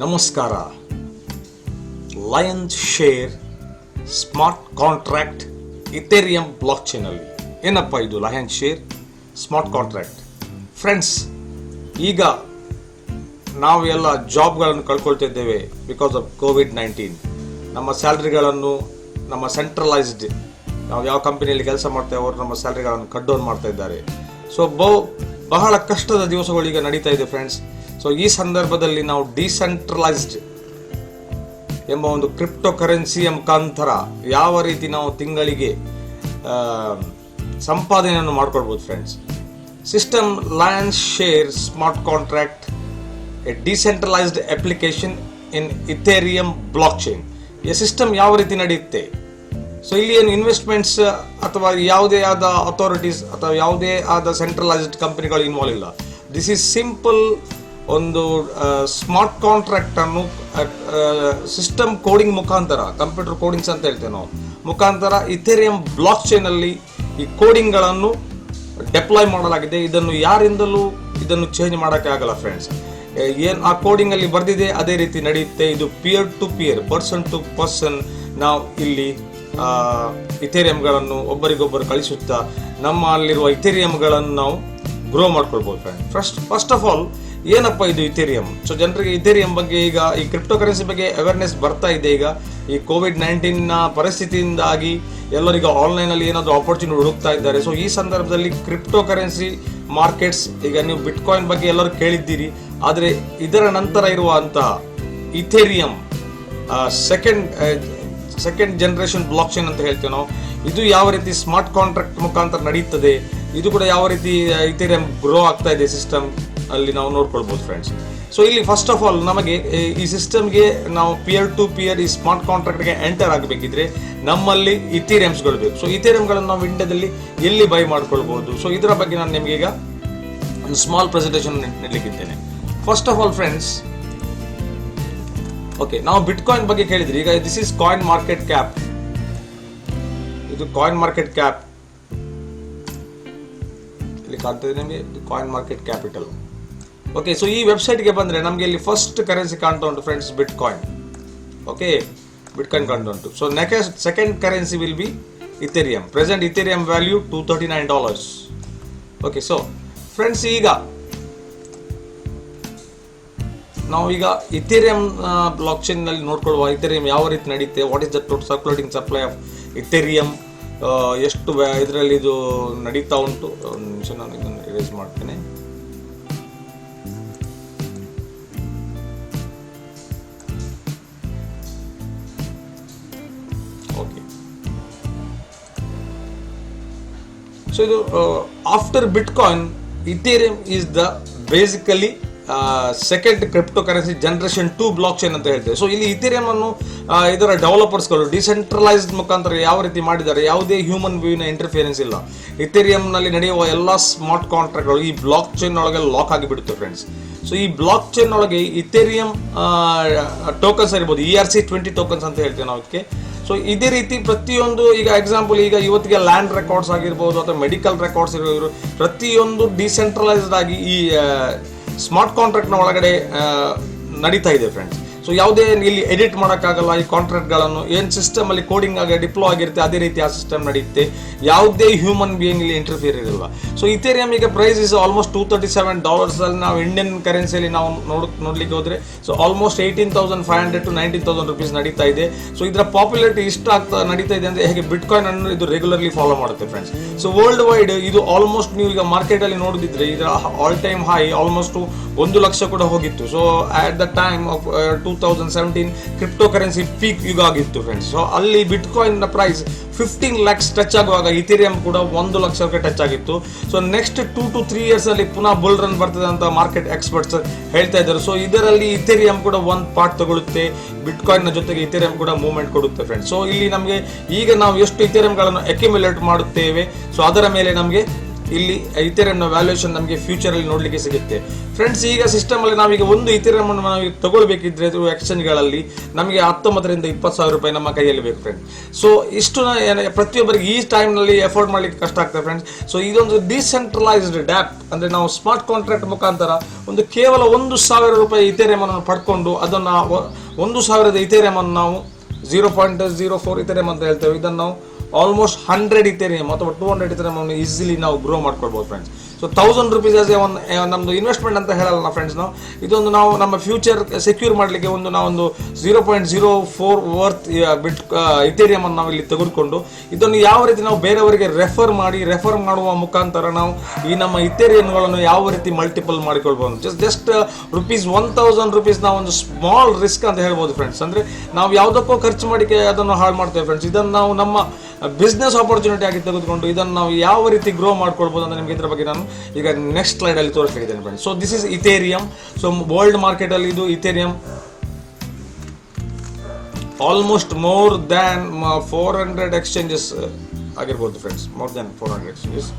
ನಮಸ್ಕಾರ. Lion's share smart contract Ethereum block chain ಅಲ್ಲಿ ಏನಪ್ಪ ಇದು lion's share smart contract? Friends, ಈಗ ನಾವು ಎಲ್ಲ ಜಾಬ್ಗಳನ್ನು ಕಳ್ಕೊಳ್ತಿದ್ದೇವೆ ಬಿಕಾಸ್ ಆಫ್ ಕೋವಿಡ್-19. ನಮ್ಮ ಸ್ಯಾಲ್ರಿಗಳನ್ನು ನಮ್ಮ ಸೆಂಟ್ರಲೈಸ್ಡ್ ನಾವು ಯಾವ ಕಂಪನಿಯಲ್ಲಿ ಕೆಲಸ ಮಾಡ್ತೇವೆ ಅವರು ನಮ್ಮ ಸ್ಯಾಲ್ರಿಗಳನ್ನು ಕಟ್ ಡೌನ್ ಮಾಡ್ತಾ ಇದ್ದಾರೆ. ಸೊ ಬಹಳ ಕಷ್ಟದ ದಿವಸಗಳು ಈಗ ನಡೀತಾ ಇದೆ ಫ್ರೆಂಡ್ಸ್. ಸೊ ಈ ಸಂದರ್ಭದಲ್ಲಿ ನಾವು ಡಿಸೆಂಟ್ರಲೈಸ್ಡ್ ಎಂಬ ಒಂದು ಕ್ರಿಪ್ಟೋ ಕರೆನ್ಸಿಯ ಮುಖಾಂತರ ಯಾವ ರೀತಿ ನಾವು ತಿಂಗಳಿಗೆ ಸಂಪಾದನೆಯನ್ನು ಮಾಡ್ಕೊಳ್ಬೋದು friends. System lion's share smart contract a decentralised application in Ethereum block chain. ಈ ಸಿಸ್ಟಮ್ ಯಾವ ರೀತಿ ನಡೆಯುತ್ತೆ? ಸೊ ಇಲ್ಲಿ ಏನು ಇನ್ವೆಸ್ಟ್ಮೆಂಟ್ಸ್ ಅಥವಾ ಯಾವುದೇ ಆದ ಅಥಾರಿಟೀಸ್ ಅಥವಾ ಯಾವುದೇ ಆದ ಸೆಂಟ್ರಲೈಸ್ಡ್ ಕಂಪನಿಗಳು ಇನ್ವಾಲ್ವ್ ಇಲ್ಲ. ದಿಸ್ ಈಸ್ ಸಿಂಪಲ್ ಒಂದು ಸ್ಮಾರ್ಟ್ ಕಾಂಟ್ರಾಕ್ಟ್ ಅನ್ನು ಸಿಸ್ಟಮ್ ಕೋಡಿಂಗ್ ಮುಖಾಂತರ, ಕಂಪ್ಯೂಟರ್ ಕೋಡಿಂಗ್ಸ್ ಅಂತ ಹೇಳ್ತೇವೆ ನಾವು, ಮುಖಾಂತರ ಇಥೇರಿಯಂ ಬ್ಲಾಕ್ ಚೈನ್ ಅಲ್ಲಿ ಈ ಕೋಡಿಂಗ್ಗಳನ್ನು ಡೆಪ್ಲಾಯ್ ಮಾಡಲಾಗಿದೆ. ಇದನ್ನು ಯಾರಿಂದಲೂ ಇದನ್ನು ಚೇಂಜ್ ಮಾಡೋಕ್ಕೆ ಆಗಲ್ಲ ಫ್ರೆಂಡ್ಸ್. ಏನು ಆ ಕೋಡಿಂಗ್ ಅಲ್ಲಿ ಬರೆದಿದೆ ಅದೇ ರೀತಿ ನಡೆಯುತ್ತೆ. ಇದು peer to peer, person to person ನಾವು ಇಲ್ಲಿ ಇಥೇರಿಯಂಗಳನ್ನು ಒಬ್ಬರಿಗೊಬ್ಬರು ಕಳಿಸುತ್ತಾ ನಮ್ಮಲ್ಲಿರುವ ಇಥೇರಿಯಂಗಳನ್ನು ನಾವು ಗ್ರೋ ಮಾಡ್ಕೊಳ್ಬೋದು ಫ್ರೆಂಡ್. ಫಸ್ಟ್ ಆಫ್ ಆಲ್ ಏನಪ್ಪ ಇದು ಇಥೇರಿಯಂ? ಸೊ ಜನರಿಗೆ ಇಥೇರಿಯಂ ಬಗ್ಗೆ ಈಗ ಈ ಕ್ರಿಪ್ಟೋ ಕರೆನ್ಸಿ ಬಗ್ಗೆ ಅವೇರ್ನೆಸ್ ಬರ್ತಾ ಇದೆ. ಈಗ ಈ ಕೋವಿಡ್-19 ಪರಿಸ್ಥಿತಿಯಿಂದಾಗಿ ಎಲ್ಲರಿಗೂ ಆನ್ಲೈನಲ್ಲಿ ಏನಾದರೂ ಆಪರ್ಚುನಿಟಿ ಹುಡುಕ್ತಾ ಇದ್ದಾರೆ. ಸೊ ಈ ಸಂದರ್ಭದಲ್ಲಿ ಕ್ರಿಪ್ಟೋ ಕರೆನ್ಸಿ ಮಾರ್ಕೆಟ್ಸ್, ಈಗ ನೀವು ಬಿಟ್ಕಾಯಿನ್ ಬಗ್ಗೆ ಎಲ್ಲರೂ ಕೇಳಿದ್ದೀರಿ, ಆದರೆ ಇದರ ನಂತರ ಇರುವಂತಹ Ethereum second generation blockchain ಅಂತ ಹೇಳ್ತೇವೆ ನಾವು, ಇದು ಯಾವ ರೀತಿ ಸ್ಮಾರ್ಟ್ ಕಾಂಟ್ರಾಕ್ಟ್ ಮುಖಾಂತರ ನಡೀತದೆ, ಇದು ಕೂಡ ಯಾವ ರೀತಿ ಇಥೇರಿಯಂ ಗ್ರೋ ಆಗ್ತಾ ಇದೆ ಸಿಸ್ಟಮ್ ಅಲ್ಲಿ ನಾವು ನೋಡ್ಕೊಳ್ಬೋದು ಫ್ರೆಂಡ್ಸ್. ಸೊ ಇಲ್ಲಿ ಫಸ್ಟ್ ಆಫ್ ಆಲ್ ನಮಗೆ ಈ ಸಿಸ್ಟಮ್ಗೆ ನಾವು ಪಿಯರ್ ಟು ಪಿಯರ್ ಈ ಸ್ಮಾರ್ಟ್ ಕಾಂಟ್ರಾಕ್ಟ್ಗೆ ಎಂಟರ್ ಆಗಬೇಕಿದ್ರೆ ನಮ್ಮಲ್ಲಿ ಇಥೇರಿಯಮ್ಸ್ಗಳು ಬೇಕು. ಸೊ ಇಥೇರಿಯಂಗಳನ್ನು ನಾವು ಇಂಡಿಯಾದಲ್ಲಿ ಎಲ್ಲಿ ಬೈ ಮಾಡ್ಕೊಳ್ಬೋದು? ಸೊ ಇದರ ಬಗ್ಗೆ ನಾನು ನಿಮಗೆ ಈಗ ಒಂದು ಸ್ಮಾಲ್ ಪ್ರೆಸೆಂಟೇಷನ್ ನೀಡಲಿಕ್ಕಿದ್ದೇನೆ. First of all friends, okay, ನಾವು ಬಿಟ್ಕಾಯಿನ್ ಬಗ್ಗೆ ಕೇಳಿದ್ರಿ. ಈಗ this is coin market cap. ಇದು ಕಾಯಿನ್ ಮಾರ್ಕೆಟ್ ಕ್ಯಾಪ್ ಇಲ್ಲಿ ಕಾಣ್ತದೆ ನಿಮಗೆ, coin market capital. Okay, so ಈ ವೆಬ್ಸೈಟ್ಗೆ ಬಂದರೆ ನಮಗೆ ಇಲ್ಲಿ ಫಸ್ಟ್ ಕರೆನ್ಸಿ ಕಾಣ್ತಾ ಉಂಟು ಫ್ರೆಂಡ್ಸ್, ಬಿಟ್ಕಾಯಿನ್. ಓಕೆ, ಬಿಟ್ಕಾಯಿನ್ ಕಾಣ್ತಾ ಉಂಟು. So next second currency will be Ethereum. Present Ethereum value $239. Okay, so friends, ಈಗ ನಾವು ಈಗ ಇಥೇರಿಯಂ ಬ್ಲಾಕ್ ಚೈನ್ ನಲ್ಲಿ ನೋಡ್ಕೊಳ್ಳುವ ಇಥೇರಿಯಂ ಯಾವ ರೀತಿ ನಡೆಯುತ್ತೆ, what is the total circulating supply of Ethereum, ಎಷ್ಟು ಇದರಲ್ಲಿ ಇದು ನಡೀತಾ ಉಂಟು. ಒಂದು ನಿಮಿಷ ನಾನು ಇದನ್ನು ರಿಲೈಸ್ ಮಾಡ್ತೇನೆ. ಓಕೆ, ಸೊ ಇದು after bitcoin Ethereum is the basically second cryptocurrency generation 2 blockchain ಅಂತ ಹೇಳ್ತೇವೆ. ಸೊ ಇಲ್ಲಿ ಇಥೇರಿಯಂ ಅನ್ನು ಇದರ ಡೆವಲಪರ್ಸ್ಗಳು ಡಿಸೆಂಟ್ರಲೈಸ್ಡ್ ಮುಖಾಂತರ ಯಾವ ರೀತಿ ಮಾಡಿದ್ದಾರೆ, ಯಾವುದೇ ಹ್ಯೂಮನ್ ಬೀಯಿಂಗ್ ಇಂಟರ್ಫಿಯರೆನ್ಸ್ ಇಲ್ಲ. ಇಥೇರಿಯಂ ನಲ್ಲಿ ನಡೆಯುವ ಎಲ್ಲ ಸ್ಮಾರ್ಟ್ ಕಾಂಟ್ರಾಕ್ಟ್ಗಳು ಈ ಬ್ಲಾಕ್ ಚೈನ್ ಒಳಗೆ ಲಾಕ್ ಆಗಿಬಿಡುತ್ತೆ ಫ್ರೆಂಡ್ಸ್. ಸೊ ಈ ಬ್ಲಾಕ್ ಚೈನ್ ಒಳಗೆ ಇಥೇರಿಯಂ ಟೋಕನ್ಸ್ ಇರ್ಬೋದು, ERC-20 ಟೋಕನ್ಸ್ ಅಂತ ಹೇಳ್ತೇವೆ ನಾವು ಇದಕ್ಕೆ. ಸೊ ಇದೇ ರೀತಿ ಪ್ರತಿಯೊಂದು, ಈಗ ಎಕ್ಸಾಂಪಲ್, ಈಗ ಇವತ್ತಿಗೆ ಲ್ಯಾಂಡ್ ರೆಕಾರ್ಡ್ಸ್ ಆಗಿರ್ಬೋದು ಅಥವಾ ಮೆಡಿಕಲ್ ರೆಕಾರ್ಡ್ಸ್ ಇರೋರು ಪ್ರತಿಯೊಂದು ಡಿಸೆಂಟ್ರಲೈಸ್ಡ್ ಆಗಿ ಈ ಸ್ಮಾರ್ಟ್ ಕಾಂಟ್ರಾಕ್ಟ್ನ ಒಳಗಡೆ ನಡೀತಾ ಇದೆ ಫ್ರೆಂಡ್ಸ್. ಸೊ ಯಾವುದೇ ಇಲ್ಲಿ ಎಡಿಟ್ ಮಾಡೋಕ್ಕಾಗಲ್ಲ ಈ ಕಾಂಟ್ರಾಕ್ಟ್ಗಳನ್ನು. ಏನು ಸಿಸ್ಟಮ್ ಅಲ್ಲಿ ಕೋಡಿಂಗ್ ಆಗಿ ಡಿಪ್ಲೋ ಆಗಿರುತ್ತೆ ಅದೇ ರೀತಿ ಆ ಸಿಸ್ಟಮ್ ನಡೆಯುತ್ತೆ. ಯಾವುದೇ ಹ್ಯೂಮನ್ ಬೀಯಿಂಗ್ ಇಲ್ಲಿ ಇಂಟರ್ಫಿಯರ್ ಇರಲ್ಲ. ಸೊ ಇಥೇರಿಯಂ ಈಗ ಪ್ರೈಸ್ ಇಸ್ ಆಲ್ಮೋಸ್ಟ್ $237 ಅಲ್ಲಿ ನಾವು ಇಂಡಿಯನ್ ಕರೆನ್ಸಿಯಲ್ಲಿ ನಾವು ನೋಡ್ಲಿಕ್ಕೆ ಹೋದ್ರೆ ಸೊ ಆಲ್ಮೋಸ್ಟ್ 18,500 to 19,000 rupees ನಡೀತಾ ಇದೆ. ಸೊ ಇದರ ಪಾಪ್ಯುಲಾರಿಟಿ ಇಷ್ಟ ನಡೀತಾ ಇದೆ ಅಂದ್ರೆ ಹೇಗೆ ಬಿಟ್ಕಾಯಿನ್ ಅನ್ನು ಇದು ರೆಗ್ಯುಲರ್ಲಿ ಫಾಲೋ ಮಾಡುತ್ತೆ ಫ್ರೆಂಡ್ಸ್. ಸೊ ವರ್ಲ್ಡ್ ವೈಡ್ ಇದು ಆಲ್ಮೋಸ್ಟ್ ನೀವು ಈಗ ಮಾರ್ಕೆಟ್ ಅಲ್ಲಿ ನೋಡಿದ್ರೆ ಇದರ all time high almost 1 lakh ಕೂಡ ಹೋಗಿತ್ತು. So at the time of 2017 crypto currency peak ಯುಗ ಆಗಿತ್ತು ಫ್ರೆಂಡ್ಸ್. ಸೊ ಅಲ್ಲಿ ಬಿಟ್ಕಾಯಿನ್ ನ ಪ್ರೈಸ್ 15 lakhs ಟಚ್ ಆಗುವಾಗ ಇಥೇರಿಯಂ ಕೂಡ 1 ಲಕ್ಷಕ್ಕೆ ಟಚ್ ಆಗಿತ್ತು. ಸೊ ನೆಕ್ಸ್ಟ್ 2 to 3 years ಅಲ್ಲಿ ಪುನಃ ಬುಲ್ ರನ್ ಬರ್ತದೆ ಅಂತ ಮಾರ್ಕೆಟ್ ಎಕ್ಸ್ಪರ್ಟ್ಸ್ ಹೇಳ್ತಾ ಇದ್ದಾರೆ. ಸೊ ಇದರಲ್ಲಿ ಇಥೇರಿಯಂ ಕೂಡ ಒಂದು ಪಾರ್ಟ್ ತಗೊಳುತ್ತೆ, ಬಿಟ್ಕಾಯಿನ್ ನ ಜೊತೆಗೆ ಇಥೇರಿಯಂ ಕೂಡ ಮೂವ್ಮೆಂಟ್ ಕೊಡುತ್ತೆ ಫ್ರೆಂಡ್ಸ್. ಸೊ ಇಲ್ಲಿ ನಮಗೆ ಈಗ ನಾವು ಎಷ್ಟು ಇಥೇರಿಯಂಗಳನ್ನು ಅಕ್ಯುಮುಲೇಟ್ ಮಾಡುತ್ತೇವೆ ಸೊ ಅದರ ಮೇಲೆ ನಮಗೆ ಇಲ್ಲಿ ಇಥೇರಿಯಂನ ವ್ಯಾಲ್ಯೂಯೇಷನ್ ನಮಗೆ ಫ್ಯೂಚರಲ್ಲಿ ನೋಡಲಿಕ್ಕೆ ಸಿಗುತ್ತೆ ಫ್ರೆಂಡ್ಸ್. ಈಗ ಸಿಸ್ಟಮಲ್ಲಿ ನಾವೀಗ ಒಂದು ಇಥೇರಿಯಂ ಅನ್ನು ನಾವು ತಗೊಳ್ಬೇಕಿದ್ರೆ ಎಕ್ಸ್ಚೇಂಜ್ಗಳಲ್ಲಿ ನಮಗೆ 19,000 to 20,000 ರೂಪಾಯಿ ನಮ್ಮ ಕೈಯಲ್ಲಿ ಬೇಕು ಫ್ರೆಂಡ್ಸ್. ಸೊ ಇಷ್ಟು ಪ್ರತಿಯೊಬ್ಬರಿಗೆ ಈ ಟೈಮ್ನಲ್ಲಿ ಎಫೋರ್ಡ್ ಮಾಡಲಿಕ್ಕೆ ಕಷ್ಟ ಆಗ್ತದೆ ಫ್ರೆಂಡ್ಸ್. ಸೊ ಇದೊಂದು ಡಿಸೆಂಟ್ರಲೈಸ್ಡ್ ಡ್ಯಾಪ್ ಅಂದರೆ ನಾವು ಸ್ಮಾರ್ಟ್ ಕಾಂಟ್ರಾಕ್ಟ್ ಮುಖಾಂತರ ಒಂದು ಕೇವಲ 1,000 ರೂಪಾಯಿ ಇಥೇರಿಯಂ ಅನ್ನು ಪಡ್ಕೊಂಡು ಅದನ್ನು 1,000 ಇಥೇರಿಯಂ ಅನ್ನು ನಾವು 0.04 ಇಥೇರಿಯಂ ಅಂತ ಹೇಳ್ತೇವೆ. ಇದನ್ನು ನಾವು ಆಲ್ಮೋಸ್ಟ್ 100 ಇಥೇರಿಯಂ ಅಥವಾ 200 ಇಥೇರಿಯಂ ಅನ್ನು ಈಸಿಲಿ ನಾವು ಗ್ರೋ ಮಾಡ್ಕೊಳ್ಬೋದು ಫ್ರೆಂಡ್ಸ್. ಸೊ 1,000 ರೂಪೀಸ್ ಆಸ್ ನಮ್ಮದು ಇನ್ವೆಸ್ಟ್ಮೆಂಟ್ ಅಂತ ಹೇಳಲ್ಲ ಫ್ರೆಂಡ್ಸ್ ನಾವು. ಇದೊಂದು ನಾವು ನಮ್ಮ ಫ್ಯೂಚರ್ ಸೆಕ್ಯೂರ್ ಮಾಡಲಿಕ್ಕೆ ನಾವೊಂದು 0.04 ವರ್ತ್ ಇಥೇರಿಯಂ ಅನ್ನು ನಾವು ಇಲ್ಲಿ ತೆಗೆದುಕೊಂಡು ಇದನ್ನು ಯಾವ ರೀತಿ ನಾವು ಬೇರೆಯವರಿಗೆ ರೆಫರ್ ಮಾಡುವ ಮುಖಾಂತರ ನಾವು ಈ ನಮ್ಮ ಇಥೇರಿಯಂಗಳನ್ನು ಯಾವ ರೀತಿ ಮಲ್ಟಿಪಲ್ ಮಾಡಿಕೊಳ್ಬೋದು. ಜಸ್ಟ್ ₹1,000 ರೂಪೀಸ್ ನಾವು ಒಂದು ಸ್ಮಾಲ್ ರಿಸ್ಕ್ ಅಂತ ಹೇಳ್ಬೋದು ಫ್ರೆಂಡ್ಸ್. ಅಂದರೆ ನಾವು ಯಾವುದಕ್ಕೋ ಖರ್ಚು ಮಾಡಿ ಅದನ್ನು ಹಾಳು ಮಾಡ್ತೇವೆ ಫ್ರೆಂಡ್ಸ್. ಇದನ್ನು ನಾವು ನಮ್ಮ ಬಿಸ್ನೆಸ್ ಆಪರ್ಚುನಿಟಿ ಆಗಿ ತೆಗೆದುಕೊಂಡು ಇದನ್ನು ನಾವು ಯಾವ ರೀತಿ ಗ್ರೋ ಮಾಡ್ಕೊಳ್ಬೋದು ಅಂತ ನಿಮಗೆ ಇದರ ಬಗ್ಗೆ ನಾನು ಈಗ ನೆಕ್ಸ್ಟ್ ಸ್ಲೈಡಲ್ಲಿ ತೋರಿಸ್ಲಿದ್ದೇನೆ friends. So this is Ethereum. So world ಮಾರ್ಕೆಟಲ್ಲಿ ಇದು Ethereum almost more than 400 exchanges ಆಗಿರ್ಬೋದು friends. More than 400 exchanges.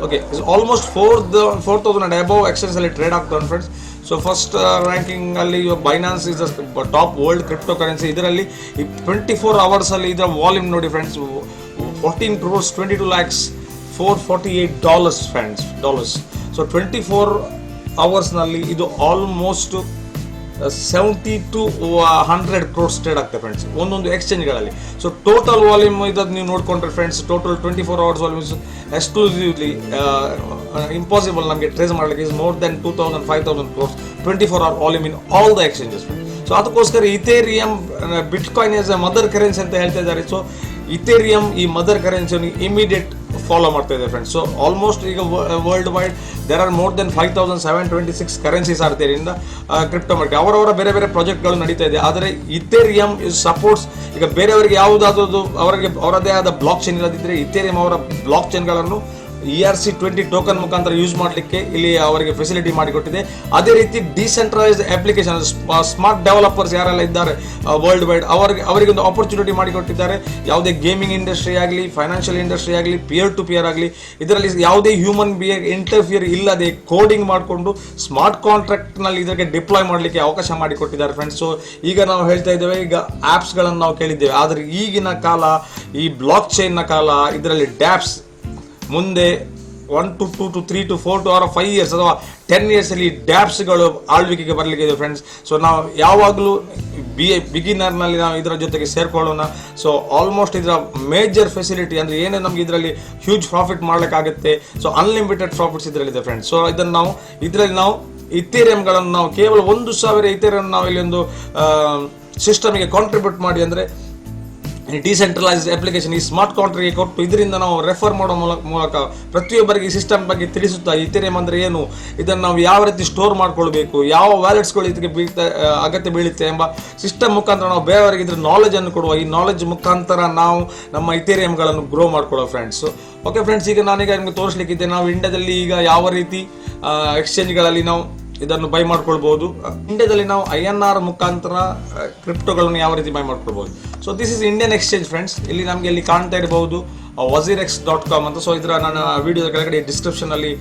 Okay, almost 4,000 and above exchange ಅಲ್ಲಿ ಟ್ರೇಡ್ ಆಗ್ತದೆ ಫ್ರೆಂಡ್ಸ್. ಸೊ ಫಸ್ಟ್ ರ್ಯಾಂಕಿಂಗ್ ಅಲ್ಲಿ ಇವಾಗ Binance is top world cryptocurrency. ಇದರಲ್ಲಿ 24 hours ಅಲ್ಲಿ ಇದರ ವಾಲ್ಯೂಮ್ ನೋಡಿ friends, 14 crores 22 lakhs $448 friends dollars. So 24 hours ನಲ್ಲಿ ಇದು ಆಲ್ಮೋಸ್ಟ್ 70 to 100 crores ಟ್ರೇಡ್ ಆಗ್ತದೆ ಫ್ರೆಂಡ್ಸ್ ಒಂದೊಂದು ಎಕ್ಸ್ಚೇಂಜ್ಗಳಲ್ಲಿ. ಸೊ ಟೋಟಲ್ ವಾಲ್ಯೂಮ್ ಇದನ್ನು ನೀವು ನೋಡ್ಕೊಂಡ್ರೆ friends, total 24 hours volumes exclusively impossible ನಮಗೆ ಟ್ರೇಸ್ ಮಾಡಲಿಕ್ಕೆ is more than 2,000-5,000 crores 24 hour volume in all the exchanges. So ಅದಕ್ಕೋಸ್ಕರ Ethereum bitcoin as a mother currency ಅಂತ ಹೇಳ್ತಾ ಇದ್ದಾರೆ. ಸೊ ಇಥೇರಿಯಂ ಈ ಮದರ್ ಕರೆನ್ಸಿಯನ್ನು ಇಮಿಡಿಯೇಟ್ ಫಾಲೋ ಮಾಡ್ತಾ ಇದೆ ಫ್ರೆಂಡ್ಸ್. ಸೊ ಆಲ್ಮೋಸ್ಟ್ ಈಗ worldwide there are more than 5,726 currencies are there in the crypto market. ಅವರವರ ಬೇರೆ ಬೇರೆ ಪ್ರಾಜೆಕ್ಟ್ಗಳು ನಡೀತಾ ಇದೆ. ಆದರೆ ಇಥೇರಿಯಂ ಇಸ್ ಸಪೋರ್ಟ್ಸ್. ಈಗ ಬೇರೆಯವರಿಗೆ ಯಾವುದಾದ್ರೂ ಅವರದೇ ಆದ ಬ್ಲಾಕ್ ಚೈನ್ ಇಲ್ಲದಿದ್ದರೆ ಇಥೇರಿಯಂ ಅವರ ಬ್ಲಾಕ್ ಚೈನ್ಗಳನ್ನು ERC20 ಟೋಕನ್ ಮುಖಾಂತರ ಯೂಸ್ ಮಾಡಲಿಕ್ಕೆ ಇಲ್ಲಿ ಅವರಿಗೆ ಫೆಸಿಲಿಟಿ ಮಾಡಿಕೊಟ್ಟಿದೆ. ಅದೇ ರೀತಿ ಡಿಸೆಂಟ್ರಲೈಸ್ಡ್ ಅಪ್ಲಿಕೇಶನ್ ಸ್ಮಾರ್ಟ್ ಡೆವಲಪರ್ಸ್ ಯಾರೆಲ್ಲ ಇದ್ದಾರೆ ವರ್ಲ್ಡ್ ವೈಡ್ ಅವರಿಗೆ ಒಂದು ಆಪರ್ಚುನಿಟಿ ಮಾಡಿಕೊಟ್ಟಿದ್ದಾರೆ. ಯಾವುದೇ ಗೇಮಿಂಗ್ ಇಂಡಸ್ಟ್ರಿ ಆಗಲಿ, ಫೈನಾನ್ಷಿಯಲ್ ಇಂಡಸ್ಟ್ರಿ ಆಗಲಿ, ಪಿಯರ್ ಟು ಪಿಯರ್ ಆಗಲಿ, ಇದರಲ್ಲಿ ಯಾವುದೇ ಹ್ಯೂಮನ್ ಬಿಯರ್ ಇಂಟರ್ಫಿಯರ್ ಇಲ್ಲದೆ ಕೋಡಿಂಗ್ ಮಾಡಿಕೊಂಡು ಸ್ಮಾರ್ಟ್ ಕಾಂಟ್ರಾಕ್ಟ್ನಲ್ಲಿ ಇದಕ್ಕೆ ಡಿಪ್ಲಾಯ್ ಮಾಡಲಿಕ್ಕೆ ಅವಕಾಶ ಮಾಡಿಕೊಟ್ಟಿದ್ದಾರೆ ಫ್ರೆಂಡ್ಸ್. ಸೊ ಈಗ ನಾವು ಹೇಳ್ತಾ ಇದ್ದೇವೆ, ಈಗ ಆ್ಯಪ್ಸ್ಗಳನ್ನು ನಾವು ಕೇಳಿದ್ದೇವೆ, ಆದರೆ ಈಗಿನ ಕಾಲ ಈ ಬ್ಲಾಕ್ ಚೈನ್ನ ಕಾಲ. ಇದರಲ್ಲಿ ಡ್ಯಾಪ್ಸ್ ಮುಂದೆ 1 to 2 to 3 to 4 to 5 years ಅಥವಾ 10 years ಅಲ್ಲಿ ಡ್ಯಾಪ್ಸ್ಗಳು ಆಳ್ವಿಕೆಗೆ ಬರಲಿಕ್ಕೆ ಇದೆ ಫ್ರೆಂಡ್ಸ್. ಸೊ ನಾವು ಯಾವಾಗಲೂ ಬಿಗಿನರ್ನಲ್ಲಿ ನಾವು ಇದರ ಜೊತೆಗೆ ಸೇರ್ಕೊಳ್ಳೋಣ. ಸೊ ಆಲ್ಮೋಸ್ಟ್ ಇದರ ಮೇಜರ್ ಫೆಸಿಲಿಟಿ ಅಂದರೆ ಏನೇ ನಮಗೆ ಇದರಲ್ಲಿ ಹ್ಯೂಜ್ ಪ್ರಾಫಿಟ್ ಮಾಡಲಿಕ್ಕಾಗುತ್ತೆ. ಸೊ ಅನ್ಲಿಮಿಟೆಡ್ ಪ್ರಾಫಿಟ್ಸ್ ಇದರಲ್ಲಿದೆ ಫ್ರೆಂಡ್ಸ್. ಸೊ ಇದರಲ್ಲಿ ನಾವು ಇಥೇರಿಯಂಗಳನ್ನು ನಾವು ಕೇವಲ 1,000 ಇಥೇರಿಯಂ ನಾವು ಇಲ್ಲಿ ಒಂದು ಸಿಸ್ಟಮಿಗೆ ಕಾಂಟ್ರಿಬ್ಯೂಟ್ ಮಾಡಿ, ಅಂದರೆ ಡಿಸೆಂಟ್ರಲೈಸ್ಡ್ ಅಪ್ಲಿಕೇಶನ್ ಈ ಸ್ಮಾರ್ಟ್ ಕಾಂಟ್ರಾಕ್ಟ್ಗೆ ಕೊಟ್ಟು ಇದರಿಂದ ನಾವು ರೆಫರ್ ಮಾಡೋ ಮೂಲಕ ಪ್ರತಿಯೊಬ್ಬರಿಗೆ ಈ ಸಿಸ್ಟಮ್ ಬಗ್ಗೆ ತಿಳಿಸುತ್ತಾ ಇಥೇರಿಯಂ ಅಂದರೆ ಏನು, ಇದನ್ನು ನಾವು ಯಾವ ರೀತಿ ಸ್ಟೋರ್ ಮಾಡ್ಕೊಳ್ಬೇಕು, ಯಾವ ವ್ಯಾಲೆಟ್ಸ್ಗಳು ಇದಕ್ಕೆ ಅಗತ್ಯ ಬೀಳುತ್ತೆ ಎಂಬ ಸಿಸ್ಟಮ್ ಮುಖಾಂತರ ನಾವು ಬೇರೆಯವರಿಗೆ ಇದ್ರ ನಾಲೆಜನ್ನು ಕೊಡುವ. ಈ ನಾಲೆಜ್ ಮುಖಾಂತರ ನಾವು ನಮ್ಮ ಇಥೇರಿಯಂಗಳನ್ನು ಗ್ರೋ ಮಾಡ್ಕೊಳ್ಳೋ ಫ್ರೆಂಡ್ಸ್. ಓಕೆ ಫ್ರೆಂಡ್ಸ್, ಈಗ ನಾನೀಗ ನಿಮಗೆ ತೋರಿಸ್ಲಿಕ್ಕಿದ್ದೆ ನಾವು ಇಂಡಿಯಾದಲ್ಲಿ ಈಗ ಯಾವ ರೀತಿ ಎಕ್ಸ್ಚೇಂಜ್ಗಳಲ್ಲಿ ನಾವು ಇದನ್ನು ಬೈ ಮಾಡ್ಕೊಳ್ಬಹುದು. ಇಂಡಿಯಾದಲ್ಲಿ ನಾವು INR ಮುಖಾಂತರ ಕ್ರಿಪ್ಟೋಗಳನ್ನು ಯಾವ ರೀತಿ ಬೈ ಮಾಡ್ಕೊಳ್ಬಹುದು. So this is Indian exchange friends. ಇಲ್ಲಿ ಕಾಣ್ತಾ ಇರಬಹುದು wazirex.com ಅಂತ. ಸೊ ಇದರ ನಾನು ವಿಡಿಯೋದ ಕೆಳಗಡೆ ಡಿಸ್ಕ್ರಿಪ್ಷನ್ ಅಲ್ಲಿ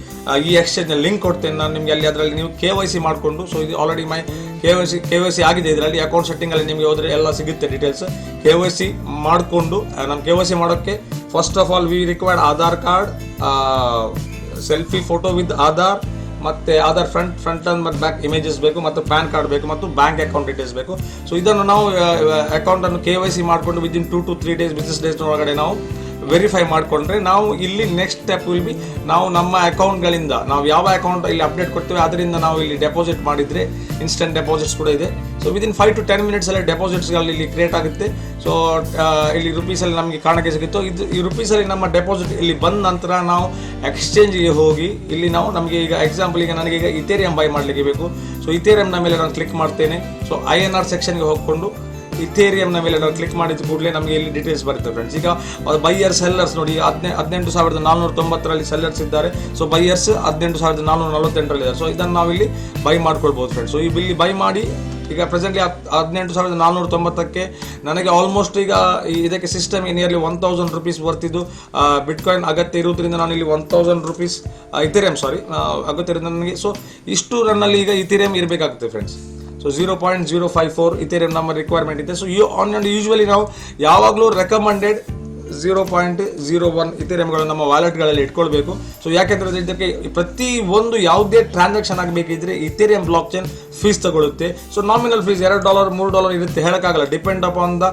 ಈ ಎಕ್ಸ್ಚೇಂಜ್ ಲಿಂಕ್ ಕೊಡ್ತೇನೆ ನಾನು ನಿಮಗೆ. ಅದರಲ್ಲಿ ನೀವು KYC ಮಾಡಿಕೊಂಡು, ಸೊ ಇದು ಆಲ್ರೆಡಿ ಮೈ KYC ಆಗಿದೆ. ಇದರಲ್ಲಿ ಅಕೌಂಟ್ ಸೆಟ್ಟಿಂಗ್ ಅಲ್ಲಿ ನಿಮಗೆ ಹೋದ್ರೆ ಎಲ್ಲ ಸಿಗುತ್ತೆ ಡೀಟೇಲ್ಸ್. KYC ಮಾಡಿಕೊಂಡು ನಾನು KYC ಮಾಡೋಕ್ಕೆ first of all we required Aadhaar card, selfie photo with Aadhaar, ಮತ್ತೆ ಆಧಾರ್ ಫ್ರಂಟ್ ಅಂಡ್ ಮತ್ತು ಬ್ಯಾಕ್ ಇಮೇಜಸ್ ಬೇಕು, ಮತ್ತು ಪ್ಯಾನ್ ಕಾರ್ಡ್ ಬೇಕು, ಮತ್ತು ಬ್ಯಾಂಕ್ ಅಕೌಂಟ್ ಡೀಟೇಲ್ಸ್ ಬೇಕು. ಸೊ ಇದನ್ನು ನಾವು ಅಕೌಂಟನ್ನು KYC ಮಾಡಿಕೊಂಡು within 2 to 3 days business days ಒಳಗಡೆ ನಾವು ವೆರಿಫೈ ಮಾಡಿಕೊಂಡ್ರೆ ನಾವು ಇಲ್ಲಿ ನೆಕ್ಸ್ಟ್ ಸ್ಟೆಪ್ ವಿಲ್ ಬಿ ನಾವು ನಮ್ಮ ಅಕೌಂಟ್ಗಳಿಂದ ನಾವು ಯಾವ ಅಕೌಂಟ್ ಇಲ್ಲಿ ಅಪ್ಡೇಟ್ ಕೊಡ್ತೇವೆ ಅದರಿಂದ ನಾವು ಇಲ್ಲಿ ಡೆಪಾಸಿಟ್ ಮಾಡಿದರೆ ಇನ್ಸ್ಟೆಂಟ್ ಡೆಪಾಸಿಟ್ಸ್ ಕೂಡ ಇದೆ. ಸೊ ವಿದಿನ್ 5 to 10 minutes ಅಲ್ಲಿ ಡೆಪಾಸಿಟ್ಸ್ಗಳು ಇಲ್ಲಿ ಕ್ರಿಯೇಟ್ ಆಗುತ್ತೆ. ಸೊ ಇಲ್ಲಿ ರುಪೀಸಲ್ಲಿ ನಮಗೆ ಕಾಣಕ್ಕೆ ಸಿಗುತ್ತೋ ಈ ರುಪೀಸಲ್ಲಿ ನಮ್ಮ ಡೆಪಾಸಿಟ್ ಇಲ್ಲಿ ಬಂದ ನಂತರ ನಾವು ಎಕ್ಸ್ಚೇಂಜ್ಗೆ ಹೋಗಿ ಇಲ್ಲಿ ನಾವು ನಮಗೆ ಈಗ ಎಕ್ಸಾಂಪಲ್ ಈಗ ನನಗೆ ಈಗ ಇಥೇರಿಯಂ ಬೈ ಮಾಡಲಿಕ್ಕೆ ಬೇಕು. ಸೊ ಇಥೇರಿಯಂನ ಮೇಲೆ ನಾನು ಕ್ಲಿಕ್ ಮಾಡ್ತೇನೆ. ಸೊ INR ಸೆಕ್ಷನ್ಗೆ ಹೋಗಿಕೊಂಡು ಇಥೇರಿಯಂನ ಮೇಲೆ ನಾವು ಕ್ಲಿಕ್ ಮಾಡಿದ ಕೂಡಲೇ ನಮಗೆ ಇಲ್ಲಿ ಡೀಟೇಲ್ಸ್ ಬರುತ್ತೆ ಫ್ರೆಂಡ್ಸ್. ಈಗ ಬೈಯರ್ ಸೆಲ್ಲರ್ಸ್ ನೋಡಿ 18,490 ಸೆಲ್ಲರ್ಸ್ ಇದ್ದಾರೆ. ಸೊ ಬೈಯರ್ಸ್ 18,448 ಇದ್ದಾರೆ. ಸೊ ಇದನ್ನು ನಾವು ಇಲ್ಲಿ ಬೈ ಮಾಡ್ಕೊಳ್ಬೋದು ಫ್ರೆಂಡ್ಸ್. ಸೊ ಇಲ್ಲಿ ಬೈ ಮಾಡಿ ಈಗ ಪ್ರೆಸೆಂಟ್ಲಿ 18,490ಕ್ಕೆ ನನಗೆ ಆಲ್ಮೋಸ್ಟ್ ಈಗ ಇದಕ್ಕೆ ಸಿಸ್ಟಮ್ ನಿಯರ್ಲಿ 1,000 ರೂಪೀಸ್ ಬರ್ತಿದ್ದು ಬಿಟ್ಕಾಯಿನ್ ಅಗತ್ಯ ಇರುವುದರಿಂದ ನಾನು ಇಲ್ಲಿ 1,000 ರೂಪೀಸ್ ಇಥೇರಿಯಂ ಅಗತ್ಯ ಇರೋದು ನನಗೆ. ಸೊ ಇಷ್ಟು ನನ್ನಲ್ಲಿ ಈಗ ಇಥೇರಿಯಂ ಇರಬೇಕಾಗುತ್ತೆ ಫ್ರೆಂಡ್ಸ್. ಸೊ 0.054 ಇಥೇರಿಯಂ ನಮ್ಮ ರಿಕ್ವೈರ್ಮೆಂಟ್ ಇದೆ. ಸೊ ಯೂಶುವಲಿ ನಾವು ಯಾವಾಗಲೂ ರೆಕಮೆಂಡೆಡ್ 0.01 ಇಥೇರಿಯಂಗಳು ನಮ್ಮ ವ್ಯಾಲೆಟ್ಗಳಲ್ಲಿ ಇಟ್ಕೊಳ್ಬೇಕು. ಸೊ ಯಾಕೆಂದ್ರೆ ಇದಕ್ಕೆ ಪ್ರತಿ ಒಂದು ಯಾವುದೇ ಟ್ರಾನ್ಸಾಕ್ಷನ್ ಆಗಬೇಕಿದ್ರೆ ಇಥೇರಿಯಂ ಬ್ಲಾಕ್ ಚೈನ್ ಫೀಸ್ ತಗೊಳುತ್ತೆ. ಸೊ ನಾಮಿನಲ್ ಫೀಸ್ $2 $3 ಇರುತ್ತೆ, ಹೇಳಕ್ಕಾಗಲ್ಲ, depend upon the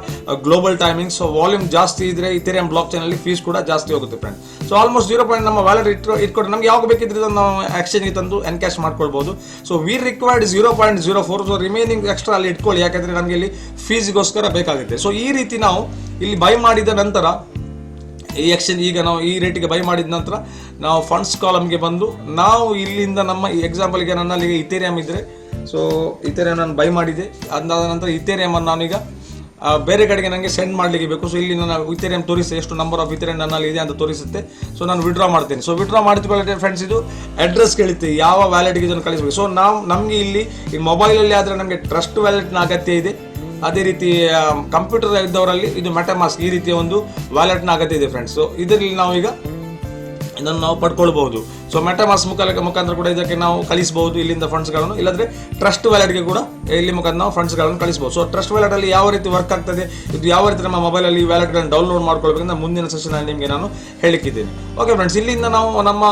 global timing. So volume ಜಾಸ್ತಿ ಇದ್ರೆ ಇಥೇರಿಯಂ ಬ್ಲಾಕ್ ಚೈನ್ ಅಲ್ಲಿ ಫೀಸ್ ಕೂಡ ಜಾಸ್ತಿ ಹೋಗುತ್ತೆ ಫ್ರೆಂಡ್. So almost 0. ನಮ್ಮ ವ್ಯಾಲೆಟ್ ಇಟ್ಕೊಂಡು ನಮ್ಗೆ ಯಾವಾಗ ಬೇಕಿದ್ರೆ ನಾವು ಎಕ್ಸ್ಚೇಂಜ್ ತಂದು ಎನ್ಕ್ಯಾಶ್ ಮಾಡ್ಕೊಳ್ಬಹುದು. So we required 0.04. So remaining extra ಅಲ್ಲಿ ಇಟ್ಕೊಳ್ಳಿ, ಯಾಕಂದ್ರೆ ನಮಗೆ ಇಲ್ಲಿ ಫೀಸ್ಗೋಸ್ಕರ ಬೇಕಾಗುತ್ತೆ. ಸೊ ಈ ರೀತಿ ನಾವು ಇಲ್ಲಿ ಬೈ ಮಾಡಿದ ನಂತರ ಈ ಎಕ್ಸ್ಚೇಂಜ್ ಈಗ ನಾವು ಈ ರೇಟಿಗೆ ಬೈ ಮಾಡಿದ ನಂತರ ನಾವು ಫಂಡ್ಸ್ ಕಾಲಮ್ಗೆ ಬಂದು ನಾವು ಇಲ್ಲಿಂದ ನಮ್ಮ ಎಕ್ಸಾಂಪಲ್ಗೆ ನನ್ನಲ್ಲಿ ಇಥೇರಿಯಂ ಇದ್ರೆ, ಸೊ ಇಥೇರಿಯಂ ನಾನು ಬೈ ಮಾಡಿದೆ, ಅದಾದ ನಂತರ ಇಥೇರಿಯಂ ಅನ್ನು ನಾನೀಗ ಬೇರೆ ಕಡೆಗೆ ನನಗೆ ಸೆಂಡ್ ಮಾಡಲಿಕ್ಕೆ ಬೇಕು. ಸೊ ಇಲ್ಲಿ ನನ್ನ ಇಥೇರಿಯಂ ತೋರಿಸುತ್ತೆ, ಎಷ್ಟು ನಂಬರ್ ಆಫ್ ಇಥೇರಿಯಂ ನನ್ನಲ್ಲಿ ಇದೆ ಅಂತ ತೋರಿಸುತ್ತೆ. ಸೊ ನಾನು ವಿಡ್ರಾ ಮಾಡ್ತೇನೆ. ಸೊ ವಿಡ್ರಾ ಮಾಡಿಕೊಳ್ಳಿ ಫ್ರೆಂಡ್ಸ್, ಇದು ಅಡ್ರೆಸ್ ಕೇಳುತ್ತೆ ಯಾವ ವ್ಯಾಲೆಟ್ಗೆ ಇದನ್ನು ಕಳಿಸಬೇಕು. ಸೊ ನಮಗೆ ಇಲ್ಲಿ ಈ ಮೊಬೈಲಲ್ಲಿ ಆದರೆ ನಮಗೆ ಟ್ರಸ್ಟ್ ವ್ಯಾಲೆಟ್ನ ಅಗತ್ಯ ಇದೆ. ಅದೇ ರೀತಿ ಕಂಪ್ಯೂಟರ್ ಇದ್ದವರಲ್ಲಿ ಇದು ಮೆಟಾಮಾಸ್ಕ್ ಈ ರೀತಿಯ ಒಂದು ವ್ಯಾಲೆಟ್ನ ಅಗತ್ಯ ಇದೆ ಫ್ರೆಂಡ್ಸ್. ಸೊ ಇದರಲ್ಲಿ ನಾವೀಗ ಇದನ್ನು ನಾವು ಪಡ್ಕೊಳ್ಬಹುದು. ಸೊ ಮೆಟಾಮಾಸ್ಕ್ ಮುಖಾಂತರ ಕೂಡ ಇದಕ್ಕೆ ನಾವು ಕಳಿಸಬಹುದು ಇಲ್ಲಿಂದ ಫಂಡ್ಸ್ಗಳನ್ನು, ಇಲ್ಲಾಂದ್ರೆ ಟ್ರಸ್ಟ್ ವ್ಯಾಲೆಟ್ಗೆ ಕೂಡ ಇಲ್ಲಿ ಮುಖಾಂತರ ನಾವು ಫಂಡ್ಸ್ಗಳನ್ನು ಕಳಿಸಬಹುದು. ಸೊ ಟ್ರಸ್ಟ್ ವ್ಯಾಲೆಟ್ ಅಲ್ಲಿ ಯಾವ ರೀತಿ ವರ್ಕ್ ಆಗ್ತದೆ, ಇದು ಯಾವ ರೀತಿ ನಮ್ಮ ಮೊಬೈಲಲ್ಲಿ ವ್ಯಾಲೆಟ್ಗಳನ್ನು ಡೌನ್ಲೋಡ್ ಮಾಡ್ಕೊಳ್ಬೇಕಂತ ಮುಂದಿನ ಸೆಷನ್ ಅಲ್ಲಿ ನಿಮಗೆ ನಾನು ಹೇಳಿಕ್ಕಿದ್ದೇನೆ. ಓಕೆ ಫ್ರೆಂಡ್ಸ್, ಇಲ್ಲಿಂದ ನಾವು ನಮ್ಮ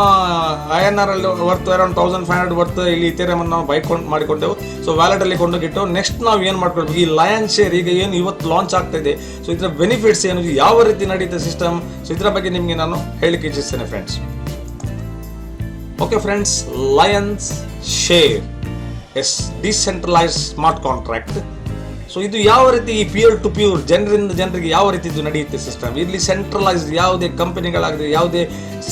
INR ಅಲ್ಲಿ ವರ್ತ್ ಅರೌಂಡ್ 1,500 ವರ್ತ್ ಇಲ್ಲಿ ಇಥೇರಿಯಂ ನಾವು ಮಾಡಿಕೊಂಡೆವು. ಸೊ ವ್ಯಾಲೆಟ್ ಅಲ್ಲಿ ಕೊಂಡೋಗಿಟ್ಟು ನೆಕ್ಸ್ಟ್ ನಾವು ಏನು ಮಾಡ್ಕೊಳ್ಬೇಕು, ಈ ಲಯನ್ ಶೇರ್ ಈಗ ಏನು ಇವತ್ತು ಲಾಂಚ್ ಆಗ್ತಾ ಇದೆ, ಸೊ ಇದರ ಬೆನಿಫಿಟ್ಸ್ ಏನು, ಯಾವ ರೀತಿ ನಡೀತದೆ ಸಿಸ್ಟಮ್, ಸೊ ಇದರ ಬಗ್ಗೆ ನಿಮಗೆ ನಾನು ಹೇಳಿಕ್ಕೆ ಇಚ್ಛಿಸ್ತೇನೆ friends. Okay friends, Lion's Share is decentralise smart contract. So ಇದು ಯಾವ ರೀತಿ ಈ ಪಿಯರ್ ಟು ಪ್ಯೂರ್ ಜನರಿಂದ ಜನರಿಗೆ ಯಾವ ರೀತಿ ಇದು ನಡೆಯುತ್ತೆ ಸಿಸ್ಟಮ್. ಇಲ್ಲಿ ಸೆಂಟ್ರಲೈಸ್ಡ್ ಯಾವುದೇ ಕಂಪನಿಗಳಾಗಲಿ, ಯಾವುದೇ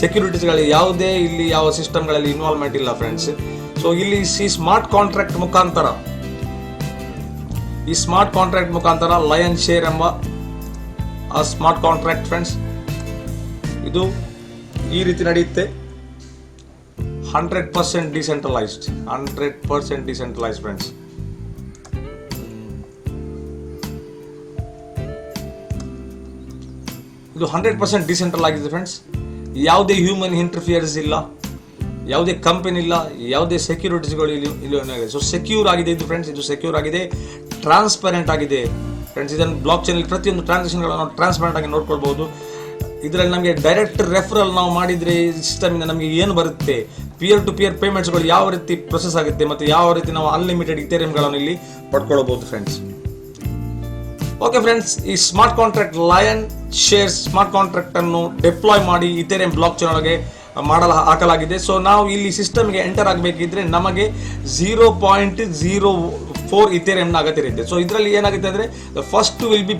ಸೆಕ್ಯೂರಿಟೀಸ್ಗಳು, ಯಾವುದೇ ಇಲ್ಲಿ ಯಾವ ಸಿಸ್ಟಮ್ಗಳಲ್ಲಿ ಇನ್ವಾಲ್ವ್ಮೆಂಟ್ ಇಲ್ಲ ಫ್ರೆಂಡ್ಸ್. ಸೊ ಇಲ್ಲಿ ಈ ಸ್ಮಾರ್ಟ್ ಕಾಂಟ್ರಾಕ್ಟ್ ಮುಖಾಂತರ ಲಯನ್ ಶೇರ್ ಎಂಬ ಆ ಸ್ಮಾರ್ಟ್ ಕಾಂಟ್ರಾಕ್ಟ್ ಫ್ರೆಂಡ್ಸ್ ಇದು ಈ ರೀತಿ ನಡೆಯುತ್ತೆ. 100% ಡಿಸೆಂಟ್ರಲೈಸ್ಡ್ ಫ್ರೆಂಡ್ಸ್. ಇದು 100% ಡಿಸೆಂಟ್ರಲ್ ಆಗಿದೆ ಫ್ರೆಂಡ್ಸ್. ಯಾವುದೇ ಹ್ಯೂಮನ್ ಇಂಟರ್ಫಿಯರೆನ್ಸ್ ಇಲ್ಲ, ಯಾವುದೇ ಕಂಪನಿ ಇಲ್ಲ, ಯಾವುದೇ ಸೆಕ್ಯೂರಿಟೀಸ್ಗಳು ಇಲ್ಲಿ. ಸೊ ಸೆಕ್ಯೂರ್ ಆಗಿದೆ ಇದು ಫ್ರೆಂಡ್ಸ್. ಇದು ಸೆಕ್ಯೂರ್ ಆಗಿದೆ, ಟ್ರಾನ್ಸ್ಪರೆಂಟ್ ಆಗಿದೆ ಫ್ರೆಂಡ್ಸ್. ಇದನ್ನು ಬ್ಲಾಕ್ ಚೈನ್ ಪ್ರತಿಯೊಂದು ಟ್ರಾನ್ಸಾಕ್ಷನ್ಗಳನ್ನು ನಾವು ಟ್ರಾನ್ಸ್ಪರೆಂಟ್ ಆಗಿ ನೋಡ್ಕೊಳ್ಬಹುದು. ಇದರಲ್ಲಿ ನಮಗೆ ಡೈರೆಕ್ಟ್ ರೆಫರಲ್ ನಾವು ಮಾಡಿದರೆ ಸಿಸ್ಟಮ್ ಇಂದ ನಮಗೆ ಏನು ಬರುತ್ತೆ, ಪಿಯರ್ ಟು ಪಿಯರ್ ಪೇಮೆಂಟ್ಸ್ಗಳು ಯಾವ ರೀತಿ ಪ್ರೊಸೆಸ್ ಆಗುತ್ತೆ, ಮತ್ತು ಯಾವ ರೀತಿ ನಾವು ಅನ್ಲಿಮಿಟೆಡ್ ಇಥೇರಿಯಂಗಳನ್ನು ಇಲ್ಲಿ ಪಡ್ಕೊಳ್ಬಹುದು ಫ್ರೆಂಡ್ಸ್. ಓಕೆ ಫ್ರೆಂಡ್ಸ್, ಈ smart contract lion share smart contract ಅನ್ನು ಡಿಪ್ಲಾಯ್ ಮಾಡಿ ಇಥೇರಿಯಂ ಬ್ಲಾಕ್ ಚೈನ್ ಒಳಗೆ ಹಾಕಲಾಗಿದೆ. ಸೊ ನಾವು ಇಲ್ಲಿ ಸಿಸ್ಟಮ್ಗೆ ಎಂಟರ್ ಆಗಬೇಕಿದ್ರೆ ನಮಗೆ 0.04 ಇಥೇರಿಯಂನ ಅಗತ್ಯ ಇರುತ್ತೆ. ಸೊ ಇದರಲ್ಲಿ ಏನಾಗುತ್ತೆ ಅಂದರೆ first will be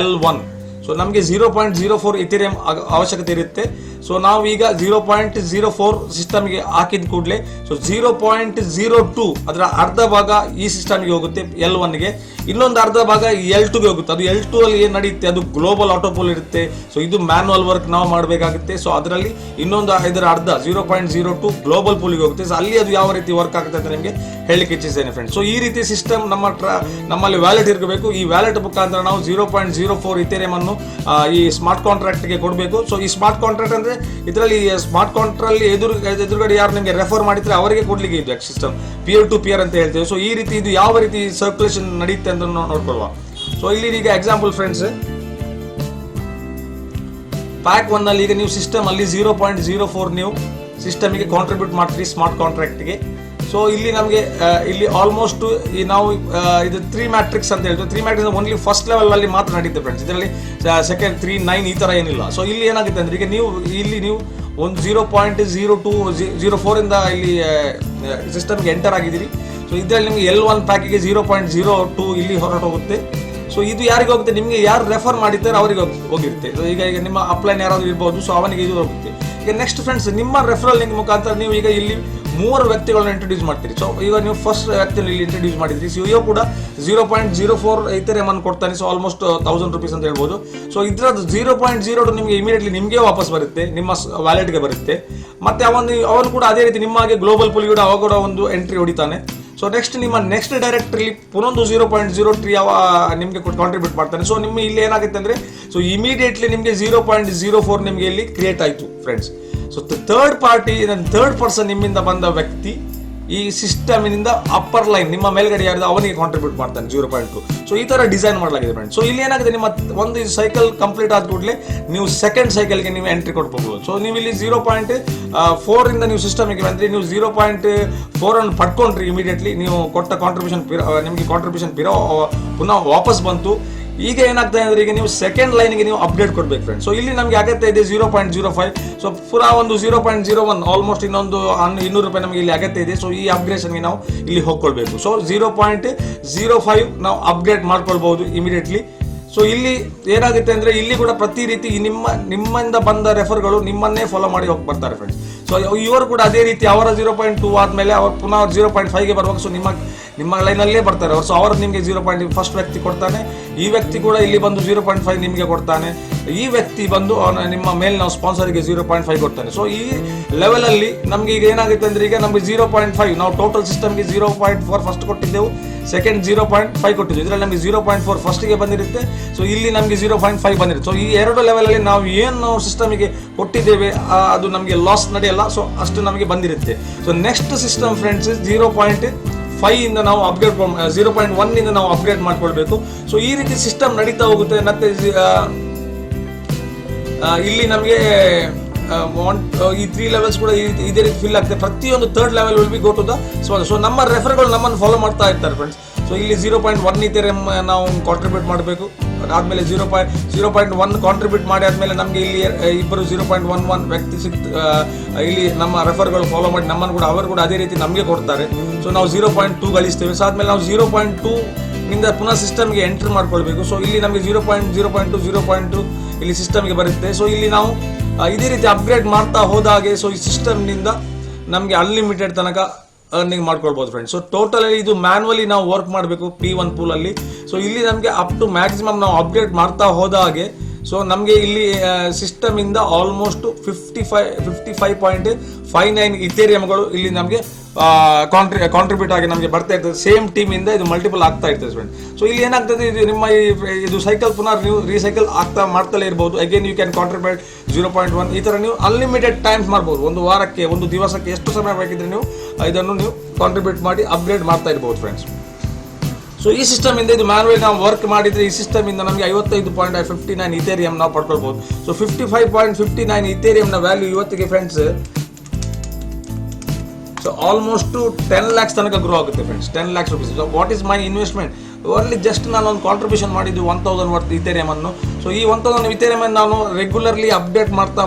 L1. So ನಮಗೆ 0.04 ಇಥೇರಿಯಂ ಅವಶ್ಯಕತೆ ಇರುತ್ತೆ. ಸೊ ನಾವು ಈಗ 0.04 ಸಿಸ್ಟಮ್ಗೆ ಹಾಕಿದ ಕೂಡಲೇ ಸೊ 0.02 ಅದರ ಅರ್ಧ ಭಾಗ ಈ ಸಿಸ್ಟಮ್ಗೆ ಹೋಗುತ್ತೆ L1ಗೆ, ಇನ್ನೊಂದು ಅರ್ಧ ಭಾಗ L2ಗೆ ಹೋಗುತ್ತೆ. ಅದು L2 ಅಲ್ಲಿ ಏನು ನಡೆಯುತ್ತೆ ಅದು ಗ್ಲೋಬಲ್ ಆಟೋಪೋಲ್ ಇರುತ್ತೆ. ಸೊ ಇದು ಮ್ಯಾನ್ಯುವಲ್ ವರ್ಕ್ ನಾವು ಮಾಡಬೇಕಾಗುತ್ತೆ. ಸೊ ಅದರಲ್ಲಿ ಇನ್ನೊಂದು ಇದರ ಅರ್ಧ 0.02 ಗ್ಲೋಬಲ್ ಪೂಲಿಗೆ ಹೋಗುತ್ತೆ. ಸೊ ಅಲ್ಲಿ ಅದು ಯಾವ ರೀತಿ ವರ್ಕ್ ಆಗುತ್ತೆ ಅಂತ ನಿಮಗೆ ಹೇಳಲಿಕ್ಕೆ ಇಚ್ಛಿಸ್ತೇನೆ ಫ್ರೆಂಡ್ಸ್. ಸೊ ಈ ರೀತಿ ಸಿಸ್ಟಮ್ ನಮ್ಮಲ್ಲಿ ವ್ಯಾಲೆಟ್ ಇರಬೇಕು. ಈ ವ್ಯಾಲೆಟ್ ಮುಖಾಂತರ ನಾವು 0.04 ಇಥೇರಿಯಂ ಅನ್ನು ಈ ಸ್ಮಾರ್ಟ್ ಕಾಂಟ್ರಾಕ್ಟ್ಗೆ ಕೊಡಬೇಕು. ಸೊ ಈ ಸ್ಮಾರ್ಟ್ ಕಾಂಟ್ರಾಕ್ಟ್ ಅಂದ್ರೆ ಇದರಲ್ಲಿ ಸ್ಮಾರ್ಟ್ ಕಾಂಟ್ರಾಕ್ಟ್ ಎದುರುಗಡೆ ಯಾರು ನಿಮಗೆ ರೆಫರ್ ಮಾಡಿದ್ರೆ ಅವರಿಗೆ ಕೊಡ್ಲಿಕ್ಕೆ ಇದೆ ಸಿಸ್ಟಮ್, ಪಿಯರ್ ಟು ಪಿಯರ್ ಅಂತ ಹೇಳ್ತೇವೆ. ಸೊ ಈ ರೀತಿ ಇದು ಯಾವ ರೀತಿ ಸರ್ಕ್ಯುಲೇಷನ್ ನಡೆಯುತ್ತೆ ಅಂತ ನೋಡ್ಕೊಳ್ಳುವ. ಸೊ ಇಲ್ಲಿ ಈಗ ಎಕ್ಸಾಂಪಲ್ ಫ್ರೆಂಡ್ಸ್, ಪ್ಯಾಕ್ 1 ಅಲ್ಲಿ ಈಗ ನೀವು ಸಿಸ್ಟಮ್ ಅಲ್ಲಿ 0.04 ನೀವು ಸಿಸ್ಟಮ್ಗೆ ಕಾಂಟ್ರಿಬ್ಯೂಟ್ ಮಾಡ್ತೀರಿ ಸ್ಮಾರ್ಟ್ ಕಾಂಟ್ರಾಕ್ಟ್ಗೆ. ಸೊ ಇಲ್ಲಿ ನಮಗೆ ಇಲ್ಲಿ ಆಲ್ಮೋಸ್ಟ್ ನಾವು ಇದು 3 ಮ್ಯಾಟ್ರಿಕ್ಸ್ ಅಂತ ಹೇಳ್ತೀವಿ. 3 ಮ್ಯಾಟ್ರಿಕ್ಸ್ ಓನ್ಲಿ ಫಸ್ಟ್ ಲೆವೆಲ್ ಅಲ್ಲಿ ಮಾತ್ರ ನಡೀತೆ ಫ್ರೆಂಡ್ಸ್. ಇದರಲ್ಲಿ ಸೆಕೆಂಡ್ 3, 9 ಈ ತರ ಏನಿಲ್ಲ. ಸೊ ಇಲ್ಲಿ ಏನಾಗುತ್ತೆ ಅಂದ್ರೆ ಈಗ ನೀವು ಒಂದು 0.0204 ಇಂದ ಇಲ್ಲಿ ಸಿಸ್ಟಮ್ಗೆ ಎಂಟರ್ ಆಗಿದ್ದೀರಿ. ಸೊ ಇದರಲ್ಲಿ ನಿಮಗೆ L1 ಪ್ಯಾಕಿಗೆ 0.02 ಇಲ್ಲಿ ಹೊರಟು ಹೋಗುತ್ತೆ. ಸೊ ಇದು ಯಾರಿಗೆ ಹೋಗುತ್ತೆ, ನಿಮಗೆ ಯಾರು ರೆಫರ್ ಮಾಡಿದ್ದಾರೆ ಅವರಿಗೆ ಹೋಗಿರುತ್ತೆ. ಸೊ ಈಗ ನಿಮ್ಮ ಅಪ್ಲೈನ್ ಯಾರಾದ್ರೂ ಇರ್ಬೋದು, ಸೊ ಅವನಿಗೆ ಇದು ಹೋಗುತ್ತೆ. ಈಗ ನೆಕ್ಸ್ಟ್ ಫ್ರೆಂಡ್ಸ್, ನಿಮ್ಮ ರೆಫರಲ್ ಲಿಂಕ್ ಮುಖಾಂತರ ನೀವು ಈಗ ಇಲ್ಲಿ 3 ವ್ಯಕ್ತಿಗಳನ್ನ ಇಂಟ್ರೊಡ್ಯೂಸ್ ಮಾಡ್ತೀರಿ. ಸೊ ಈಗ ನೀವು ಫಸ್ಟ್ ವ್ಯಕ್ತಿಯನ್ನು ಇಲ್ಲಿ ಇಂಟ್ರೊಡ್ಯೂಸ್ ಮಾಡಿದ್ರಿ. ಸೊ ಇವಾಗ ಕೂಡ 0.04 ಇಥೇರಿಯಂ ಅನ್ನು ಕೊಡ್ತಾನೆ. ಸೊ ಆಲ್ಮೋಸ್ಟ್ 1000 ರೂಪೀಸ್ ಅಂತ ಹೇಳ್ಬೋದು. ಸೊ ಇದ್ರದ್ದು 0.02 ನಿಮಗೆ ಇಮಿಡಿಯೇಟ್ಲಿ ನಿಮಗೆ ವಾಪಸ್ ಬರುತ್ತೆ, ನಿಮ್ಮ ವ್ಯಾಲೆಟ್ಗೆ ಬರುತ್ತೆ. ಮತ್ತೆ ಅವನು ಕೂಡ ಅದೇ ರೀತಿ ನಿಮ್ಮ ಹಾಗೆ ಗ್ಲೋಬಲ್ ಪುಲ್ ಕೂಡ ಅವಾಗ ಕೂಡ ಒಂದು ಎಂಟ್ರಿ ಹೊಡಿತಾನೆ. ಸೊ ನೆಕ್ಸ್ಟ್ ನಿಮ್ಮ ನೆಕ್ಸ್ಟ್ ಡೈರೆಕ್ಟ್ರಿ ಪುನೊಂದು 0.03 ಅವ ನಿಮಗೆ ಕಾಂಟ್ರಿಬ್ಯೂಟ್ ಮಾಡ್ತಾನೆ. ಸೊ ನಿಮ್ಮ ಇಲ್ಲಿ ಏನಾಗುತ್ತೆ ಅಂದ್ರೆ ಸೊ ಇಮಿಡಿಯೇಟ್ಲಿ ನಿಮಗೆ 0.04 ನಿಮಗೆ ಇಲ್ಲಿ ಕ್ರಿಯೇಟ್ ಆಯಿತು ಫ್ರೆಂಡ್ಸ್. ಸೊ ಥರ್ಡ್ ಪರ್ಸನ್ ನಿಮ್ಮಿಂದ ಬಂದ ವ್ಯಕ್ತಿ ಈ ಸಿಸ್ಟಮಿನಿಂದ ಅಪ್ಪರ್ ಲೈನ್ ನಿಮ್ಮ ಮೇಲ್ಗಡೆ ಯಾರಿದ ಅವನಿಗೆ ಕಾಂಟ್ರಿಬ್ಯೂಟ್ ಮಾಡ್ತಾನೆ 0.2. ಸೊ ಈ ತರ ಡಿಸೈನ್ ಮಾಡಲಾಗಿದೆ ಫ್ರೆಂಡ್ಸ್. ಸೊ ಇಲ್ಲಿ ಏನಾಗಿದೆ, ನಿಮ್ಮ ಒಂದು ಸೈಕಲ್ ಕಂಪ್ಲೀಟ್ ಆದ ಕೂಡಲೇ ನೀವು ಸೆಕೆಂಡ್ ಸೈಕಲ್ಗೆ ನೀವು ಎಂಟ್ರಿ ಕೊಡ್ಬೋದು. ಸೊ ನೀವು ಇಲ್ಲಿ 0.4 ಇಂದ ನೀವು ಸಿಸ್ಟಮಿಗೆ ಬಂದ್ರೆ ನೀವು 0.4 ಅನ್ನು ಪಡ್ಕೊಂಡ್ರಿ ಇಮಿಡಿಯೇಟ್ಲಿ ನೀವು ಕೊಟ್ಟ ಕಾಂಟ್ರಿಬ್ಯೂಷನ್ ನಿಮಗೆ ಕಾಂಟ್ರಿಬ್ಯೂಷನ್ ಪುನಃ ವಾಪಸ್ ಬಂತು. ಈಗ ಏನಾಗ್ತದೆ ಅಂದ್ರೆ ಈಗ ನೀವು ಸೆಕೆಂಡ್ ಲೈನ್ಗೆ ನೀವು ಅಪ್ಡೇಟ್ ಕೊಡ್ಬೇಕು ಫ್ರೆಂಡ್ಸ್. ಸೊ ಇಲ್ಲಿ ನಮಗೆ ಅಗತ್ಯ ಇದೆ 0.05. ಸೊ ಪುನಃ ಒಂದು 0.01 ಆಲ್ಮೋಸ್ಟ್ ಇನ್ನೊಂದು 200 ರೂಪಾಯಿ ನಮಗೆ ಇಲ್ಲಿ ಅಗತ್ಯ ಇದೆ. ಸೊ ಈ ಅಪ್ಗ್ರೇಷನ್ಗೆ ನಾವು ಇಲ್ಲಿ ಹೋಗ್ಕೊಳ್ಬೇಕು. ಸೊ 0.05 ನಾವು ಅಪ್ಗ್ರೇಡ್ ಮಾಡ್ಕೊಳ್ಬಹುದು ಇಮಿಡಿಯೇಟ್ಲಿ. ಸೊ ಇಲ್ಲಿ ಏನಾಗುತ್ತೆ ಅಂದ್ರೆ ಇಲ್ಲಿ ಕೂಡ ಪ್ರತಿ ರೀತಿ ನಿಮ್ಮಿಂದ ಬಂದ ರೆಫರ್ಗಳು ನಿಮ್ಮನ್ನೇ ಫಾಲೋ ಮಾಡಿ ಹೋಗಿ ಬರ್ತಾರೆ ಫ್ರೆಂಡ್ಸ್. ಸೊ ಇವರು ಕೂಡ ಅದೇ ರೀತಿ ಅವರ 0.2 ಆದ್ಮೇಲೆ ಅವ್ರು ಪುನಃ 0.5ಗೆ ಬರುವಾಗ ಸೊ ನಿಮ್ಮ ಲೈನಲ್ಲೇ ಬರ್ತಾರೆ ಅವರು. ಸೊ ಅವರು ನಿಮಗೆ 0. ಫಸ್ಟ್ ವ್ಯಕ್ತಿ ಕೊಡ್ತಾನೆ, ಈ ವ್ಯಕ್ತಿ ಕೂಡ ಇಲ್ಲಿ ಬಂದು 0.5 ನಿಮಗೆ ಕೊಡ್ತಾನೆ, ಈ ವ್ಯಕ್ತಿ ಬಂದು ನಿಮ್ಮ ಮೇಲೆ ನಾವು ಸ್ಪಾನ್ಸರ್ಗೆ 0.5 ಕೊಡ್ತಾನೆ. ಸೊ ಈ ಲೆವೆಲ್ ಅಲ್ಲಿ ನಮ್ಗೆ ಈಗ ಏನಾಗುತ್ತೆ ಅಂದ್ರೆ ಈಗ ನಮ್ಗೆ 0.5 ನಾವು ಟೋಟಲ್ ಸಿಸ್ಟಮ್ಗೆ 0.4 ಫಸ್ಟ್ ಕೊಟ್ಟಿದ್ದೆವು, ಸೆಕೆಂಡ್ 0.5 ಕೊಟ್ಟಿದ್ದೆವು. ಇದರಲ್ಲಿ ನಮಗೆ 0.4 ಫಸ್ಟ್ಗೆ ಬಂದಿರುತ್ತೆ. ಸೊ ಇಲ್ಲಿ ನಮಗೆ 0.5 ಬಂದಿರುತ್ತೆ. ಸೊ ಈ ಎರಡು ಲೆವೆಲ್ ಅಲ್ಲಿ ನಾವು ಏನು ಸಿಸ್ಟಮಿಗೆ ಕೊಟ್ಟಿದ್ದೇವೆ ಅದು ನಮಗೆ ಲಾಸ್ ನಡೆಯಲ್ಲ. ಸೊ ಅಷ್ಟು ನಮಗೆ ಬಂದಿರುತ್ತೆ. ಸೊ ನೆಕ್ಸ್ಟ್ ಸಿಸ್ಟಮ್ ಫ್ರೆಂಡ್ಸ್ 0.5 ಇಂದ ನಾವು ಅಪ್ಗ್ರೇಡ್ 0.1 ಇಂದ ನಾವು ಅಪ್ಗ್ರೇಡ್ ಮಾಡ್ಕೊಳ್ಬೇಕು. ಸೊ ಈ ರೀತಿ ಸಿಸ್ಟಮ್ ನಡೀತಾ ಹೋಗುತ್ತೆ. ಮತ್ತೆ ಇಲ್ಲಿ ನಮಗೆ ಈ 3 ಲೆವೆಲ್ಸ್ ಕೂಡ ಇದೇ ರೀತಿ ಫಿಲ್ ಆಗ್ತದೆ. ಪ್ರತಿಯೊಂದು third level will be go to the so ನಮ್ಮ ರೆಫರ್ಗಳು ನಮ್ಮನ್ನು ಫಾಲೋ ಮಾಡ್ತಾ ಇರ್ತಾರೆ ಫ್ರೆಂಡ್ಸ್. ಸೊ ಇಲ್ಲಿ 0.1 ಇಥೇರಿಯಂ ನಾವು ಕಾಂಟ್ರಿಬ್ಯೂಟ್ ಮಾಡಬೇಕು. ಆದ್ಮೇಲೆ 0.1 ಕಾಂಟ್ರಿಬ್ಯೂಟ್ ಮಾಡಿ ಆದ್ಮೇಲೆ ನಮಗೆ ಇಲ್ಲಿ ಇಬ್ಬರು 0.11 ವ್ಯಕ್ತಿ ಇಲ್ಲಿ ನಮ್ಮ ರೆಫರ್ಗಳು ಫಾಲೋ ಮಾಡಿ ನಮ್ಮನ್ನು ಕೂಡ ಅವರು ಕೂಡ ಅದೇ ರೀತಿ ನಮಗೆ ಕೊಡ್ತಾರೆ. ಸೊ ನಾವು 0.2 ಗಳಿಸ್ತೇವೆ. ಸೊ ಆದ್ಮೇಲೆ ನಾವು 0.2 ನಿಂದ ಪುನಃ ಸಿಸ್ಟಮ್ಗೆ ಎಂಟರ್ ಮಾಡ್ಕೊಳ್ಬೇಕು. ಸೊ ಇಲ್ಲಿ ನಮಗೆ 0.2 ಇಲ್ಲಿ ಸಿಸ್ಟಮ್ಗೆ ಬರುತ್ತೆ. ಸೊ ಇಲ್ಲಿ ನಾವು ಇದೇ ರೀತಿ ಅಪ್ಗ್ರೇಡ್ ಮಾಡ್ತಾ ಹೋದಾಗೆ ಸೊ ಈ ಸಿಸ್ಟಮ್ನಿಂದ ನಮಗೆ ಅನ್ಲಿಮಿಟೆಡ್ ತನಕ ಅರ್ನಿಂಗ್ ಮಾಡ್ಕೊಳ್ಬಹುದು ಫ್ರೆಂಡ್ಸ್. ಸೊ ಟೋಟಲ್ ಇದು ಮ್ಯಾನ್ಯುವಲಿ ನಾವು ವರ್ಕ್ ಮಾಡಬೇಕು P1 ಪೂಲ್ ಅಲ್ಲಿ. ಸೊ ಇಲ್ಲಿ ನಮಗೆ ಅಪ್ ಟು ಮ್ಯಾಕ್ಸಿಮಮ್ ನಾವು ಅಪ್ಗ್ರೇಡ್ ಮಾಡ್ತಾ ಹೋದಾಗೆ ಸೊ ನಮಗೆ ಇಲ್ಲಿ ಸಿಸ್ಟಮ್ ಇಂದ ಆಲ್ಮೋಸ್ಟ್ 55.59 ಇಥೇರಿಯಂಗಳು ಇಲ್ಲಿ ನಮಗೆ ಕಾಂಟ್ರಿಬ್ಯೂಟ್ ಆಗಿ ನಮಗೆ ಬರ್ತಾ ಇರ್ತದೆ. ಸೇಮ್ ಟೀಮ್ ಇಂದ ಇದು ಮಲ್ಟಿಪಲ್ ಆಗ್ತಾ ಇರ್ತದೆ ಫ್ರೆಂಡ್. ಸೊ ಇಲ್ಲಿ ಏನಾಗ್ತದೆ, ಇದು ನಿಮ್ಮ ಇದು ಸೈಕಲ್ ಪುನಃ ನೀವು ರೀಸೈಕಲ್ ಮಾಡ್ತಲೇ ಇರಬಹುದು. ಅಗೇನ್ ಯು ಕ್ಯಾನ್ ಕಾಂಟ್ರಿಬ್ಯೂಟ್ 0.1 ಈ ತರ ನೀವು ಅನ್ಲಿಮಿಟೆಡ್ ಟೈಮ್ಸ್ ಮಾಡ್ಬೋದು. ಒಂದು ವಾರಕ್ಕೆ ಒಂದು ದಿವಸಕ್ಕೆ ಎಷ್ಟು ಸಮಯ ಬೇಕಿದ್ರೆ ನೀವು ಇದನ್ನು ನೀವು ಕಾಂಟ್ರಿಬ್ಯೂಟ್ ಮಾಡಿ ಅಪ್ಗ್ರೇಡ್ ಮಾಡ್ತಾ ಇರಬಹುದು ಫ್ರೆಂಡ್ಸ್. ಸೊ ಈ ಸಿಸ್ಟಮ್ ಇಂದ ಇದು ಮ್ಯಾನ್ಯುವಲ್ ನಾವು ವರ್ಕ್ ಮಾಡಿದ್ರೆ ಈ ಸಿಸ್ಟಮ್ ಇಂದ ನಮಗೆ 55.59 ಇಥೇರಿಯಂ ನಾವು ಪಡ್ಕೊಳ್ಬಹುದು. ಸೊ 55.59 ಇಥೇರಿಯಂನ ವ್ಯಾಲ್ಯೂ ಇವತ್ತಿಗೆ ಫ್ರೆಂಡ್ಸ್ ಸೊ ಆಲ್ಮೋಸ್ಟ್ 10 lakhs ತನಕ ಗ್ರೋ ಆಗುತ್ತೆ friends. 10 lakhs rupees. So what is my investment? Only just ನಾನು ಒಂದು ಕಾಂಟ್ರಿಬ್ಯೂಷನ್ ಮಾಡಿದ್ದು 1000 ವರ್ತ್ ಇಥೇರಿಯಂ ಅನ್ನು. ಸೊ ಈ 1000 ಇಥೇರಿಯಂ ಅನ್ನು ನಾನು ರೆಗ್ಯುಲರ್ಲಿ ಅಪ್ಡೇಟ್ ಮಾಡ್ತಾ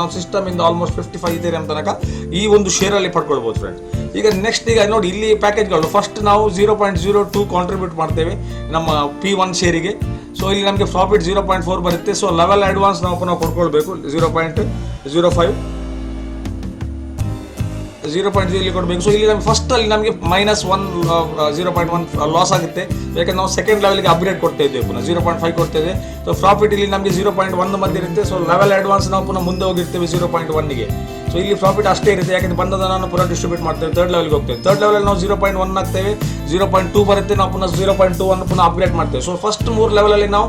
ನಾವು ಸಿಸ್ಟಮ್ ಇಂದ ಆಲ್ಮೋಸ್ಟ್ 55 ಇಥೇರಿಯಂ ತನಕ ಈ ಒಂದು ಶೇರ್ ಅಲ್ಲಿ ಪಡ್ಕೊಳ್ಬಹುದು ಫ್ರೆಂಡ್ಸ್. ಈಗ ನೆಕ್ಸ್ಟ್ ಈಗ ನೋಡಿ ಇಲ್ಲಿ ಪ್ಯಾಕೇಜ್ಗಳು ಫಸ್ಟ್ ನಾವು 0.02 ಕಾಂಟ್ರಿಬ್ಯೂಟ್ ಮಾಡ್ತೇವೆ ನಮ್ಮ P1 ಶೇರಿಗೆ. ಸೊ ಇಲ್ಲಿ ನಮಗೆ ಪ್ರಾಫಿಟ್ 0.4 ಬರುತ್ತೆ. ಸೊ ಲೆವೆಲ್ ಅಡ್ವಾನ್ಸ್ ನಾವು ಪುನಃ ಕೊಡ್ಕೊಳ್ಬೇಕು 0.05 ಇಲ್ಲಿ ಕೊಡಬೇಕು. ಸೊ ಇಲ್ಲಿ ನಮಗೆ ಫಸ್ಟ್ ಅಲ್ಲಿ ನಮಗೆ -1 ಲಾಸ್ ಆಗುತ್ತೆ. ಯಾಕಂದ್ರೆ ನಾವು ಸೆಕೆಂಡ್ ಲೆವೆಲ್ಗೆ ಅಪ್ಗ್ರೇಡ್ ಕೊಡ್ತಾ ಇದ್ದೇವೆ, ಪುನಃ 0.5 ಕೊಡ್ತೇವೆ. ಸೊ ಪ್ರಾಫಿಟ್ ಇಲ್ಲಿ ನಮಗೆ 0.1 ಬಂದಿರುತ್ತೆ. ಸೊ ಲೆವೆಲ್ ಅಡ್ವಾನ್ಸ್ ನಾವು ಪುನಃ ಮುಂದೆ ಹೋಗಿರ್ತೇವೆ 0.1ಗೆ. ಸೊ ಇಲ್ಲಿ ಪ್ರಾಫಿಟ್ ಅಷ್ಟೇ ಇರುತ್ತೆ, ಯಾಕಂದ್ರೆ ಬಂದದನ್ನು ಪುನಃ ಡಿಸ್ಟ್ರಿಬ್ಯೂಟ್ ಮಾಡ್ತೇವೆ. ಥರ್ಡ್ ಲೆವೆಲ್ಗೆ ಹೋಗ್ತೇವೆ. ಥರ್ಡ್ ಲೆವೆಲ್ ನಾವು 0.1 ಹಾಕ್ತೇವೆ, 0.2 ಬರುತ್ತೆ, ನಾವು ಪುನಃ 0.2 ಅನ್ನು ಪುನಃ ಅಪ್ಗ್ರೇಡ್ ಮಾಡ್ತೇವೆ. ಸೊ ಫಸ್ಟ್ 3 ಲೆವೆಲಲ್ಲಿ ನಾವು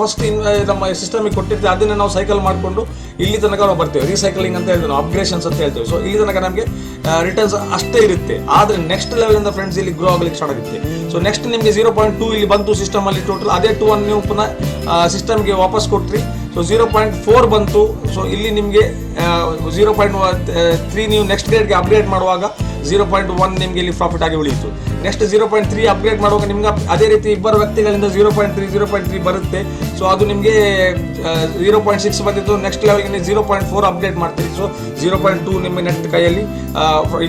ಫಸ್ಟ್ ನಮ್ಮ ಸಿಸ್ಟಮಿಗೆ ಕೊಟ್ಟಿರ್ತೇವೆ ಅದನ್ನೇ ನಾವು ಸೈಕಲ್ ಮಾಡಿಕೊಂಡು ಇಲ್ಲಿ ತನಕ ನಾವು ಬರ್ತೇವೆ. ರೀಸೈಕ್ಲಿಂಗ್ ಅಂತ ಹೇಳ್ತೇವೆ, ನಾವು ಅಪ್ಗ್ರೇಷನ್ಸ್ ಅಂತ ಹೇಳ್ತೇವೆ. ಸೊ ಇಲ್ಲಿ ತನಕ ನಮಗೆ ರಿಟರ್ನ್ಸ್ ಅಷ್ಟೇ ಇರುತ್ತೆ. ಆದರೆ ನೆಕ್ಸ್ಟ್ ಲೆವೆಲಿಂದ ಫ್ರೆಂಡ್ಸ್ ಇಲ್ಲಿ ಗ್ರೋ ಆಗಲಿಕ್ಕೆ ಸ್ಟಾರ್ಟ್ ಆಗುತ್ತೆ. ಸೊ ನೆಕ್ಸ್ಟ್ ನಿಮಗೆ 0.2 ಇಲ್ಲಿ ಬಂತು ಸಿಸ್ಟಮ್ ಅಲ್ಲಿ ಟೋಟಲ್, ಅದೇ 2 ಅನ್ನು ನೀವು ಪುನಃ ಸಿಸ್ಟಮ್ಗೆ ವಾಪಸ್ ಕೊಟ್ರಿ. ಸೊ 0.4 ಬಂತು. ಸೊ ಇಲ್ಲಿ ನಿಮಗೆ 0.3 ನೀವು ನೆಕ್ಸ್ಟ್ ಗ್ರೇಡ್ಗೆ ಅಪ್ಗ್ರೇಡ್ ಮಾಡುವಾಗ 0.1 ನಿಮಗೆ ಇಲ್ಲಿ ಪ್ರಾಫಿಟ್ ಆಗಿ ಉಳಿಯಿತು. ನೆಕ್ಸ್ಟ್ 0.3 ಅಪ್ಗ್ರೇಡ್ ಮಾಡುವಾಗ ನಿಮ್ಗೆ ಅದೇ ರೀತಿ ಇಬ್ಬರು ವ್ಯಕ್ತಿಗಳಿಂದ 0.3 ಬರುತ್ತೆ. ಸೊ ಅದು ನಿಮಗೆ 0.6 ಬಂದಿತ್ತು. ನೆಕ್ಸ್ಟ್ ಲೆವೆಲ್ಗೆ ನೀವು 0.4 ಅಪ್ಗ್ರೇಡ್ ಮಾಡ್ತೀರಿ. ಸೊ 0.2 ನಿಮ್ಮ ನೆಟ್ ಕೈಯಲ್ಲಿ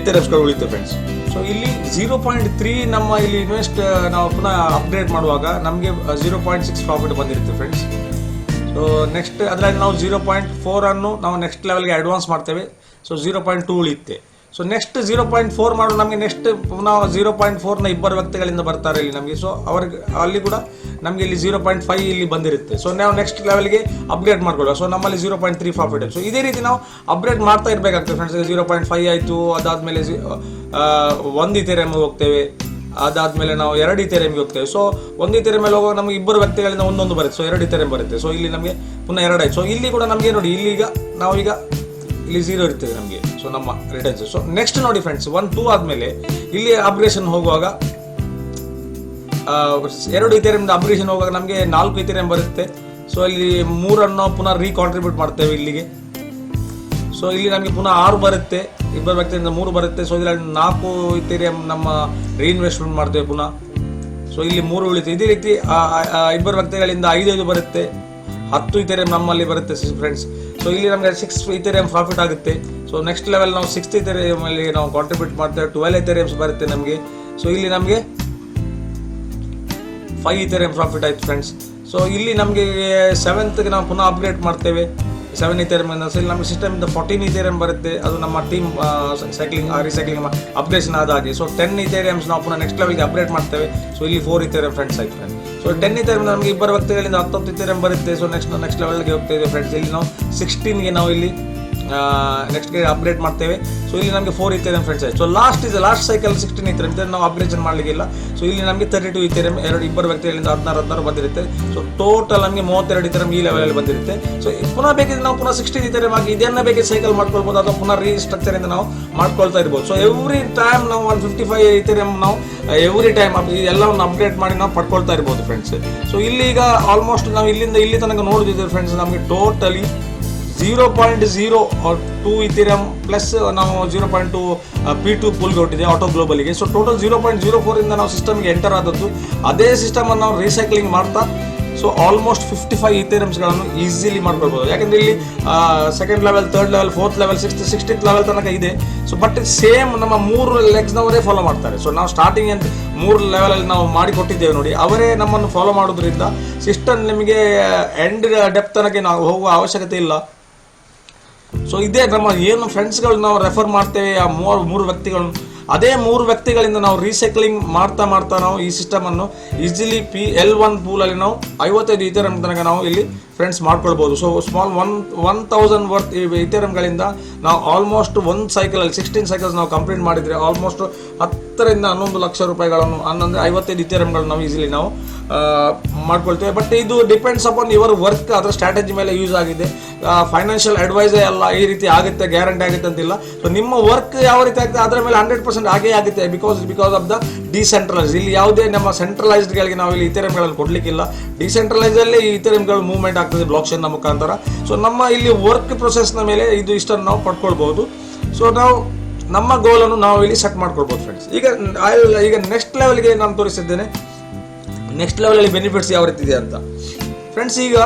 ಇಥೇರಿಯಂಗಳು ಉಳಿಯುತ್ತೆ ಫ್ರೆಂಡ್ಸ್. ಸೊ ಇಲ್ಲಿ 0.3 ನಮ್ಮ ಇಲ್ಲಿ ನಾವು ಪುನಃ ಅಪ್ಗ್ರೇಡ್ ಮಾಡುವಾಗ ನಮಗೆ 0.6 ಪ್ರಾಫಿಟ್ ಬಂದಿರುತ್ತೆ ಫ್ರೆಂಡ್ಸ್. ಸೊ ನೆಕ್ಸ್ಟ್ ಅದರಲ್ಲಿ ನಾವು 0.4 ಅನ್ನು ನಾವು ನೆಕ್ಸ್ಟ್ ಲೆವೆಲ್ಗೆ ಅಡ್ವಾನ್ಸ್ ಮಾಡ್ತೇವೆ. ಸೊ 0.2 ಉಳಿಯುತ್ತೆ. ಸೊ ನೆಕ್ಸ್ಟ್ 0.4 ಮಾಡೋ ನಮಗೆ ನೆಕ್ಸ್ಟ್ ಪುನಃ 0.4ನ ಇಬ್ಬರು ವ್ಯಕ್ತಿಗಳಿಂದ ಬರ್ತಾರೆ ಇಲ್ಲಿ ನಮಗೆ. ಸೊ ಅವ್ರಿಗೆ ಅಲ್ಲಿ ಕೂಡ ನಮಗೆ ಇಲ್ಲಿ 0.5 ಇಲ್ಲಿ ಬಂದಿರುತ್ತೆ. ಸೊ ನಾವು ನೆಕ್ಸ್ಟ್ ಲೆವೆಲ್ಗೆ ಅಪ್ಗ್ರೇಡ್ ಮಾಡ್ಕೊಳ್ಳುವ. ಸೊ ನಮ್ಮಲ್ಲಿ 0.3 ಪ್ರಾಫಿಟ್. ಸೊ ಇದೇ ರೀತಿ ನಾವು ಅಪ್ಗ್ರೇಡ್ ಮಾಡ್ತಾ ಇರಬೇಕಾಗ್ತದೆ ಫ್ರೆಂಡ್ಸ್. 0.5 ಆಯಿತು, ಅದಾದಮೇಲೆ 1 ಇಥೇರಿಯಂ ಹೋಗ್ತೇವೆ, ಅದಾದಮೇಲೆ ನಾವು 2 ಇಥೇರಿಯಂಗೆ ಹೋಗ್ತೇವೆ. ಸೊ 1 ಇಥೇರಿಯಂ ಮೇಲೆ ಹೋಗುವಾಗ ನಮಗೆ ಇಬ್ಬರು ವ್ಯಕ್ತಿಗಳಿಂದ ಒಂದೊಂದು ಬರುತ್ತೆ. ಸೊ 2 ಇಥೇರಿಯಂ ಬರುತ್ತೆ. ಸೊ ಇಲ್ಲಿ ನಮಗೆ ಪುನಃ 2 ಆಯ್ತು. ಸೊ ಇಲ್ಲಿ ಕೂಡ ನಮಗೆ ನೋಡಿ ಇಲ್ಲಿಗ ನಾವೀಗ ಇಲ್ಲಿ 0 ಇರ್ತದೆ ನಮಗೆ. ಸೊ ನಮ್ಮ ರಿಟರ್ನ್ಸ್. ಸೊ ನೆಕ್ಸ್ಟ್ ನೋಡಿ ಫ್ರೆಂಡ್ಸ್ 1, 2 ಆದಮೇಲೆ ಇಲ್ಲಿ ಅಪ್ಗ್ರೇಷನ್ ಹೋಗುವಾಗ 2 ಇಥೇರಿಯಂದ ಅಪ್ಗ್ರೇಷನ್ ಹೋಗುವಾಗ ನಮಗೆ 4 ಇಥೇರಿಯಂ ಬರುತ್ತೆ. ಸೊ ಇಲ್ಲಿ 3 ಪುನಃ ರೀಕಾಂಟ್ರಿಬ್ಯೂಟ್ ಮಾಡ್ತೇವೆ ಇಲ್ಲಿಗೆ. ಸೊ ಇಲ್ಲಿ ನಮಗೆ ಪುನಃ 6 ಬರುತ್ತೆ, ಇಬ್ಬರು ವ್ಯಕ್ತಿಯಿಂದ 3 ಬರುತ್ತೆ. ಸೊ ಇದರಲ್ಲಿ 4 ಇಥೇರಿಯಂ ನಮ್ಮ ರೀಇನ್ವೆಸ್ಟ್ಮೆಂಟ್ ಮಾಡ್ತೇವೆ ಪುನಃ. ಸೊ ಇಲ್ಲಿ 3 ಉಳಿತು. ಇದೇ ರೀತಿ ಇಬ್ಬರು ವ್ಯಕ್ತಿಗಳಿಂದ 5 ಬರುತ್ತೆ, 10 ಇಥೇರಿಯಂ ನಮ್ಮಲ್ಲಿ ಬರುತ್ತೆ ಫ್ರೆಂಡ್ಸ್. ಸೊ ಇಲ್ಲಿ ನಮಗೆ 6 ಇಥೇರಿಯಂ ಪ್ರಾಫಿಟ್ ಆಗುತ್ತೆ. ಸೊ ನೆಕ್ಸ್ಟ್ ಲೆವೆಲ್ ನಾವು 6 ಇಥೇರಿಯಂ ಅಲ್ಲಿ ನಾವು ಕಾಂಟ್ರಿಬ್ಯೂಟ್ ಮಾಡ್ತೇವೆ, 12 ಇಥೇರಿಯಮ್ಸ್ ಬರುತ್ತೆ ನಮಗೆ. ಸೊ ಇಲ್ಲಿ ನಮಗೆ 5 ಇಥೇರಿಯಂ ಪ್ರಾಫಿಟ್ ಆಯ್ತು ಫ್ರೆಂಡ್ಸ್. ಸೊ ಇಲ್ಲಿ ನಮಗೆ 7th ನಾವು ಪುನಃ ಅಪ್ಗ್ರೇಡ್ ಮಾಡ್ತೇವೆ 7 ಇಥೇರಿಯಂ. ಸೊ ಇಲ್ಲಿ ನಮ್ಮ ಸಿಸ್ಟಮಿಂದ 14 ಇಥೇರಿಯಂ ಬರುತ್ತೆ. ಅದು ನಮ್ಮ ಟೀಮ್ ರೀಸೈಕ್ಲಿಂಗ್ ಅಪ್ಗ್ರೇಷನ್ ಆದ ಹಾಗೆ. ಸೊ 10 ಇಥೇರಿಯಮ್ಸ್ ನಾವು ಪುನಃ ನೆಕ್ಸ್ಟ್ ಲೆವೆಲ್ಗೆ ಅಪ್ಗ್ರೇಡ್ ಮಾಡ್ತೇವೆ. ಸೊ ಇಲ್ಲಿ 4 ಇಥೇರಿಯಂ ಫ್ರೆಂಡ್ಸ್ ಆಯ್ತು ಫ್ರೆಂಡ್ಸ್. ಸೊ 10 ಇಥೇರಿಯಂ ನಮಗೆ ಇಬ್ಬರು ವ್ಯಕ್ತಿಗಳಿಂದ 19 ಇಥೇರಿಯಂ ಬರುತ್ತೆ. ಸೊ ನೆಕ್ಸ್ಟ್ ಲೆವೆಲ್ಗೆ ಹೋಗ್ತೇವೆ ಫ್ರೆಂಡ್ಸ್. ಇಲ್ಲಿ ನಾವು 16ಗೆ ನಾವು ಇಲ್ಲಿ ನೆಕ್ಸ್ಟ್ಗೆ ಅಪ್ಗ್ರೇಡ್ ಮಾಡ್ತೇವೆ. ಸೊ ಇಲ್ಲಿ ನಮಗೆ 4 ಇಥೇರಿಯಂ ಫ್ರೆಂಡ್ಸ್ ಆಯ್ತು. ಸೊ ಲಾಸ್ಟ್ ಸೈಕಲ್ 16 ಇಥೇರಿಯಂ ನಾವು ಅಪ್ಗ್ರೇಷನ್ ಮಾಡಲಿಕ್ಕಿಲ್ಲ. ಸೊ ಇಲ್ಲಿ ನಮಗೆ 32 ಇಥೇರಿಯಂ ಇಬ್ಬರು ವ್ಯಕ್ತಿಗಳಿಂದ 16 ಬಂದಿರುತ್ತೆ. ಸೊ ಟೋಟಲ್ ನಮಗೆ 32 ಇಥೇರಿಯಂ ಈ ಲೆವೆಲಲ್ಲಿ ಬಂದಿರುತ್ತೆ. ಸೊ ಪುನಃ ಬೇಕಿದ್ರೆ ನಾವು ಪುನಃ 16 ಇಥೇರಿಯಂ ಆಗಿ ಇದನ್ನ ಬೇಕಿದ್ರೆ ಸೈಕಲ್ ಮಾಡ್ಕೊಳ್ಬೋದು, ಅಥವಾ ಪುನಃ ರೀಸ್ಟ್ರಕ್ಚರ್ ಇಂದ ನಾವು ಮಾಡ್ಕೊಳ್ತಾ ಇರ್ಬೋದು. ಸೊ ಎವ್ರಿ ಟೈಮ್ ನಾವು 155 ಇಥೇರಿಯಂ ನಾವು ಎವ್ರಿ ಟೈಮ್ ಎಲ್ಲವನ್ನು ಅಪ್ಡೇಟ್ ಮಾಡಿ ನಾವು ಪಡ್ಕೊಳ್ತಾ ಇರ್ಬೋದು ಫ್ರೆಂಡ್ಸ್. ಸೊ ಇಲ್ಲಿ ಈಗ ಆಲ್ಮೋಸ್ಟ್ ನಾವು ಇಲ್ಲಿಂದ ಇಲ್ಲಿ ತನಕ ನೋಡಿದ್ದೀವಿ ಫ್ರೆಂಡ್ಸ್. ನಮಗೆ ಟೋಟಲಿ 0.02 ಇಥೇರಿಯಂ ಪ್ಲಸ್ ನಾವು 0.2 P2 ಪೂಲ್ಗೆ ಹೊಟ್ಟಿದೆ ಆಟೋ ಗ್ಲೋಬಲಿಗೆ. ಸೊ ಟೋಟಲ್ 0.04 ಇಂದ ನಾವು ಸಿಸ್ಟಮ್ಗೆ ಎಂಟರ್ ಆದದ್ದು. ಅದೇ ಸಿಸ್ಟಮನ್ನು ನಾವು ರೀಸೈಕ್ಲಿಂಗ್ ಮಾಡ್ತಾ ಸೊ ಆಲ್ಮೋಸ್ಟ್ 55 ಇಥೇರಿಯಮ್ಸ್ಗಳನ್ನು ಈಸಿಲಿ ಮಾಡ್ಕೊಳ್ಬೋದು. ಯಾಕಂದರೆ ಇಲ್ಲಿ 2nd level, 3rd level, 4th level, 16th level ತನಕ ಇದೆ. ಸೊ ಬಟ್ ಸೇಮ್ ನಮ್ಮ 3 ಲೆಗ್ಸ್ನವರೇ ಫಾಲೋ ಮಾಡ್ತಾರೆ. ಸೊ ನಾವು ಸ್ಟಾರ್ಟಿಂಗ್ ಅಂತ 3 ಲೆವೆಲಲ್ಲಿ ನಾವು ಮಾಡಿಕೊಟ್ಟಿದ್ದೇವೆ ನೋಡಿ, ಅವರೇ ನಮ್ಮನ್ನು ಫಾಲೋ ಮಾಡೋದ್ರಿಂದ ಸಿಸ್ಟಮ್ ನಿಮಗೆ ಎಂಡ್ ಡೆಪ್ತ್ ತನಕ ನಾವು ಹೋಗುವ ಅವಶ್ಯಕತೆ ಇಲ್ಲ. ಸೊ ಇದೇ ನಮ್ಮ ಏನು ಫ್ರೆಂಡ್ಸ್ಗಳು ನಾವು ರೆಫರ್ ಮಾಡ್ತೇವೆ ಆ 3 ವ್ಯಕ್ತಿಗಳನ್ನು, ಅದೇ 3 ವ್ಯಕ್ತಿಗಳಿಂದ ನಾವು ರೀಸೈಕ್ಲಿಂಗ್ ಮಾಡ್ತಾ ನಾವು ಈ ಸಿಸ್ಟಮನ್ನು ಈಸಿಲಿ L1 ಪೂಲಲ್ಲಿ ನಾವು 55 ಇಥೇರಿಯಂ ತನಕ ನಾವು ಇಲ್ಲಿ ಫ್ರೆಂಡ್ಸ್ ಮಾಡ್ಕೊಳ್ಬೋದು. ಸೊ ಸ್ಮಾಲ್ 1000 ವರ್ತ್ ಇಥೇರಿಯಂಗಳಿಂದ ನಾವು ಆಲ್ಮೋಸ್ಟ್ ಒಂದು ಸೈಕಲಲ್ಲಿ 16 ಸೈಕಲ್ಸ್ ನಾವು ಕಂಪ್ಲೀಟ್ ಮಾಡಿದರೆ ಆಲ್ಮೋಸ್ಟ್ 10 ರಿಂದ 11 ಲಕ್ಷ ರೂಪಾಯಿಗಳನ್ನು ಅಂದರೆ 55 ಇಥೇರಿಯಂಗಳು ನಾವು ಈಸಿಲಿ ನಾವು ಮಾಡ್ಕೊಳ್ತೇವೆ. ಬಟ್ ಇದು ಡಿಪೆಂಡ್ಸ್ ಅಪಾನ್ ಯುವರ್ ವರ್ಕ್, ಅದರ ಸ್ಟ್ರಾಟಜಿ ಮೇಲೆ ಯೂಸ್ ಆಗಿದೆ. ಫೈನಾನ್ಷಿಯಲ್ ಅಡ್ವೈಸೇ ಅಲ್ಲ ಈ ರೀತಿ ಆಗುತ್ತೆ ಗ್ಯಾರಂಟಿ ಆಗುತ್ತೆ ಅಂತಿಲ್ಲ. ಸೊ ನಿಮ್ಮ ವರ್ಕ್ ಯಾವ ರೀತಿ ಆಗುತ್ತೆ ಅದರ ಮೇಲೆ 100% ಆಗೇ ಆಗುತ್ತೆ. Because of the decentralise. ಇಲ್ಲಿ ಯಾವುದೇ ನಮ್ಮ ಸೆಂಟ್ರಲೈಸ್ಡ್ಗಳಿಗೆ ನಾವು ಇಲ್ಲಿ ಇಥೇರಿಯಂಗಳನ್ನು ಕೊಡಲಿಕ್ಕಿಲ್ಲ. ಡಿಸೆಂಟ್ರಲೈಸಲ್ಲಿ ಈ ಇಥೇರಿಯಂಗಳು ಮೂವ್ಮೆಂಟ್ ಆಗ್ತದೆ ಬ್ಲಾಕ್ಚೈನ್ನ ಮುಖಾಂತರ. ಸೊ ನಮ್ಮ ಇಲ್ಲಿ ವರ್ಕ್ ಪ್ರೊಸೆಸ್ನ ಮೇಲೆ ಇಷ್ಟನ್ನು ನಾವು ಪಡ್ಕೊಳ್ಬೋದು. ಸೊ ನಾವು ನಮ್ಮ ಗೋಲನ್ನು ನಾವು ಇಲ್ಲಿ ಸೆಟ್ ಮಾಡ್ಕೊಳ್ಬೋದು ಫ್ರೆಂಡ್ಸ್. ಈಗ ನೆಕ್ಸ್ಟ್ ಲೆವೆಲ್ಗೆ ನಾನು ತೋರಿಸಿದ್ದೇನೆ, ನೆಕ್ಸ್ಟ್ ಲೆವೆಲಲ್ಲಿ ಬೆನಿಫಿಟ್ಸ್ ಯಾವ ರೀತಿ ಇದೆ ಅಂತ ಫ್ರೆಂಡ್ಸ್. ಈಗ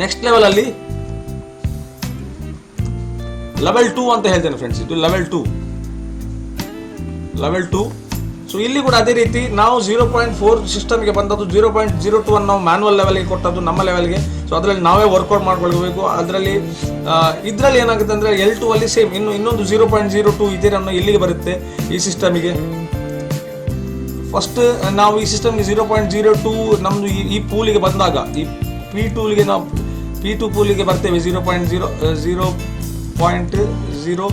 ನೆಕ್ಸ್ಟ್ ಲೆವೆಲಲ್ಲಿ ಲೆವೆಲ್ 2 ಅಂತ ಹೇಳ್ತೇನೆ ಫ್ರೆಂಡ್ಸ್. ಇದು ಲೆವೆಲ್ 2. ಸೊ ಇಲ್ಲಿ ಕೂಡ ಅದೇ ರೀತಿ ನಾವು 0.4 ಸಿಸ್ಟಮ್ಗೆ ಬಂದದ್ದು, 0.02 ಅನ್ನು ನಾವು ಮ್ಯಾನ್ಯಲ್ ಲೆವೆಲ್ಗೆ ಕೊಟ್ಟದ್ದು ನಮ್ಮ ಲೆವೆಲ್ಗೆ. ಸೊ ಅದರಲ್ಲಿ ನಾವೇ ವರ್ಕೌಟ್ ಮಾಡ್ಕೊಳ್ಬೇಕು. ಇದರಲ್ಲಿ ಏನಾಗುತ್ತೆ ಅಂದರೆ L2 ಅಲ್ಲಿ ಸೇಮ್ ಇನ್ನೊಂದು 0.02 ಇಥೇರಿಯಂ ಇಲ್ಲಿಗೆ ಬರುತ್ತೆ ಈ ಸಿಸ್ಟಮಿಗೆ. ಫಸ್ಟ್ ನಾವು ಈ ಸಿಸ್ಟಮ್ಗೆ 0.02 ನಮ್ಮದು ಈ ಪೂಲಿಗೆ ಬಂದಾಗ ಈ P2ಗೆ ನಾವು P2 ಪೂಲಿಗೆ ಬರ್ತೇವೆ 0.02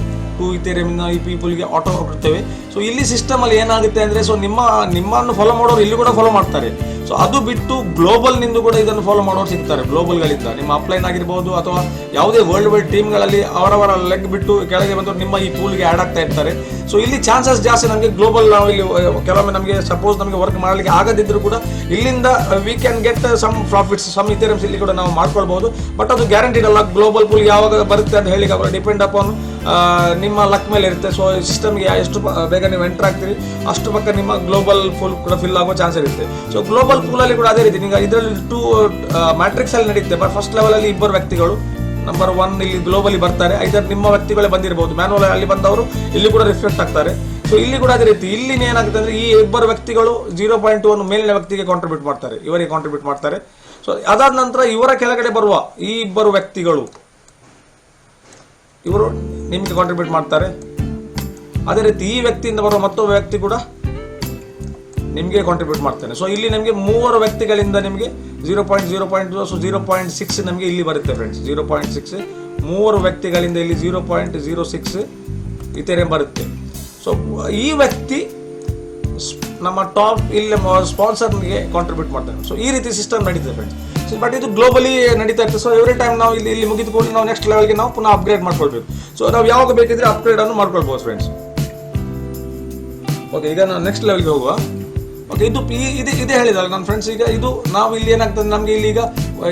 ಇಥೇರಿಯಂ ಈ P ಪೂಲಿಗೆ ಆಟೋ ಕೊಡ್ತೇವೆ. ಸೊ ಇಲ್ಲಿ ಸಿಸ್ಟಮಲ್ಲಿ ಏನಾಗುತ್ತೆ ಅಂದರೆ ಸೊ ನಿಮ್ಮನ್ನು ಫಾಲೋ ಮಾಡೋರು ಇಲ್ಲಿ ಕೂಡ ಫಾಲೋ ಮಾಡ್ತಾರೆ. ಸೊ ಅದು ಬಿಟ್ಟು ಗ್ಲೋಬಲ್ನಿಂದ ಕೂಡ ಇದನ್ನು ಫಾಲೋ ಮಾಡೋರು ಸಿಗ್ತಾರೆ. ಗ್ಲೋಬಲ್ಗಳಿಂದ ನಿಮ್ಮ ಅಪ್ಲೈನ್ ಆಗಿರ್ಬೋದು ಅಥವಾ ಯಾವುದೇ ವರ್ಲ್ಡ್ ವೈಡ್ ಟೀಮ್ಗಳಲ್ಲಿ ಅವರವರ ಲೆಗ್ ಬಿಟ್ಟು ಕೆಳಗೆ ಬಂದವರು ನಿಮ್ಮ ಈ ಪೂಲ್ಗೆ ಆ್ಯಡ್ ಆಗ್ತಾ ಇರ್ತಾರೆ. ಸೊ ಇಲ್ಲಿ ಚಾನ್ಸಸ್ ಜಾಸ್ತಿ ನಮಗೆ ಗ್ಲೋಬಲ್ ನಾವು ಇಲ್ಲಿ ಕೆಲವೊಮ್ಮೆ ನಮಗೆ ಸಪೋಸ್ ನಮಗೆ ವರ್ಕ್ ಮಾಡಲಿಕ್ಕೆ ಆಗದಿದ್ದರೂ ಕೂಡ ಇಲ್ಲಿಂದ we can get some profits, some Ethereums ಇಲ್ಲಿ ಕೂಡ ನಾವು ಮಾಡ್ಕೊಳ್ಬೋದು. ಬಟ್ ಅದು ಗ್ಯಾರಂಟಿಡ್ ಅಲ್ಲ. ಗ್ಲೋಬಲ್ ಪೂಲ್ ಯಾವಾಗ ಬರುತ್ತೆ ಅಂತ ಹೇಳಿ ಡಿಪೆಂಡ್ ಅಪಾನ್ ನಿಮ್ಮ ಲಕ್ ಮೇಲೆ ಇರುತ್ತೆ. ಸೊ ಸಿಸ್ಟಮ್ಗೆ ಎಷ್ಟು ಬೇಗ ನೀವು ಎಂಟರ್ ಆಗ್ತೀರಿ ಅಷ್ಟು ಪಕ್ಕ ನಿಮ್ಮ ಗ್ಲೋಬಲ್ ಪೂಲ್ ಕೂಡ ಫಿಲ್ ಆಗೋ ಚಾನ್ಸ್ ಇರುತ್ತೆ. ಸೊ ಗ್ಲೋಬಲ್ ಪೂಲಲ್ಲಿ ಕೂಡ ಅದೇ ರೀತಿ ಈಗ ಇದರಲ್ಲಿ 2 ಮ್ಯಾಟ್ರಿಕ್ಸ್ ಅಲ್ಲಿ ನಡೆಯುತ್ತೆ. ಬಟ್ ಫಸ್ಟ್ ಲೆವೆಲಲ್ಲಿ ಇಬ್ಬರು ವ್ಯಕ್ತಿಗಳು ನಂಬರ್ 1 ಇಲ್ಲಿ ಗ್ಲೋಬಲಿ ಬರ್ತಾರೆ. ಐದರ್ ನಿಮ್ಮ ವ್ಯಕ್ತಿಗಳೇ ಬಂದಿರಬಹುದು, ಮ್ಯಾನ್ಯಲ್ ಅಲ್ಲಿ ಬಂದವರು ಇಲ್ಲಿ ಕೂಡ ರಿಫ್ಲೆಕ್ಟ್ ಆಗ್ತಾರೆ. ಸೊ ಇಲ್ಲಿ ಕೂಡ ಅದೇ ರೀತಿ ಇಲ್ಲಿ ಏನಾಗುತ್ತೆ ಅಂದರೆ ಈ ಇಬ್ಬರು ವ್ಯಕ್ತಿಗಳು 0.2 ಅನ್ನು ಮೇಲಿನ ವ್ಯಕ್ತಿಗೆ ಕಾಂಟ್ರಿಬ್ಯೂಟ್ ಮಾಡ್ತಾರೆ, ಇವರಿಗೆ ಕಾಂಟ್ರಿಬ್ಯೂಟ್ ಮಾಡ್ತಾರೆ. ಸೊ ಅದಾದ ನಂತರ ಇವರ ಕೆಳಗಡೆ ಬರುವ ಈ ಇಬ್ಬರು ವ್ಯಕ್ತಿಗಳು ಇವರು ನಿಮಗೆ ಕಾಂಟ್ರಿಬ್ಯೂಟ್ ಮಾಡ್ತಾರೆ. ಅದೇ ರೀತಿ ಈ ವ್ಯಕ್ತಿಯಿಂದ ಬರುವ ಮತ್ತೊಬ್ಬ ವ್ಯಕ್ತಿ ಕೂಡ ನಿಮಗೆ ಕಾಂಟ್ರಿಬ್ಯೂಟ್ ಮಾಡ್ತಾನೆ. ಸೊ ಇಲ್ಲಿ ನಮಗೆ 3 ವ್ಯಕ್ತಿಗಳಿಂದ ನಿಮಗೆ 0.0.2 ಸೊ 0.6 ನಮಗೆ ಇಲ್ಲಿ ಬರುತ್ತೆ ಫ್ರೆಂಡ್ಸ್. 0.6 3 ವ್ಯಕ್ತಿಗಳಿಂದ ಇಲ್ಲಿ 0.06 ಇಥೇರಿಯಂ ಬರುತ್ತೆ. ಸೊ ಈ ವ್ಯಕ್ತಿ ನಮ್ಮ ಟಾಪ್ ಇಲ್ಲಿ ಸ್ಪಾನ್ಸರ್ಗೆ ಕಾಂಟ್ರಿಬ್ಯೂಟ್ ಮಾಡ್ತಾನೆ. ಸೊ ಈ ರೀತಿ ಸಿಸ್ಟಮ್ ನಡೀತದೆ ಫ್ರೆಂಡ್ಸ್. ಬಟ್ ಇದು ಗ್ಲೋಬಲಿ ನಡೀತಾ ಇರ್ತದೆ. ಸೊ ಎವ್ರಿ ಟೈಮ್ ನಾವು ಇಲ್ಲಿ ಮುಗಿದುಕೊಂಡು ನಾವು ನೆಕ್ಸ್ಟ್ ಲೆವೆಲ್ಗೆ ನಾವು ಪುನಃ ಅಪ್ಗ್ರೇಡ್ ಮಾಡ್ಕೊಳ್ಬೇಕು. ಸೊ ನಾವು ಯಾವಾಗ ಬೇಕಿದ್ರೆ ಅಪ್ಗ್ರೇಡ್ ಅನ್ನು ಮಾಡ್ಕೊಳ್ಬೋದು ಫ್ರೆಂಡ್ಸ್. ಓಕೆ, ಈಗ ನಾವು ನೆಕ್ಸ್ಟ್ ಲೆವೆಲ್ಗೆ ಹೋಗುವ. ಓಕೆ, ಇದೇ ಹೇಳಿದಲ್ಲ ನನ್ನ ಫ್ರೆಂಡ್ಸ್. ಈಗ ಇದು ನಾವು ಇಲ್ಲಿ ಏನಾಗ್ತದೆ, ನಮಗೆ ಇಲ್ಲಿ ಈಗ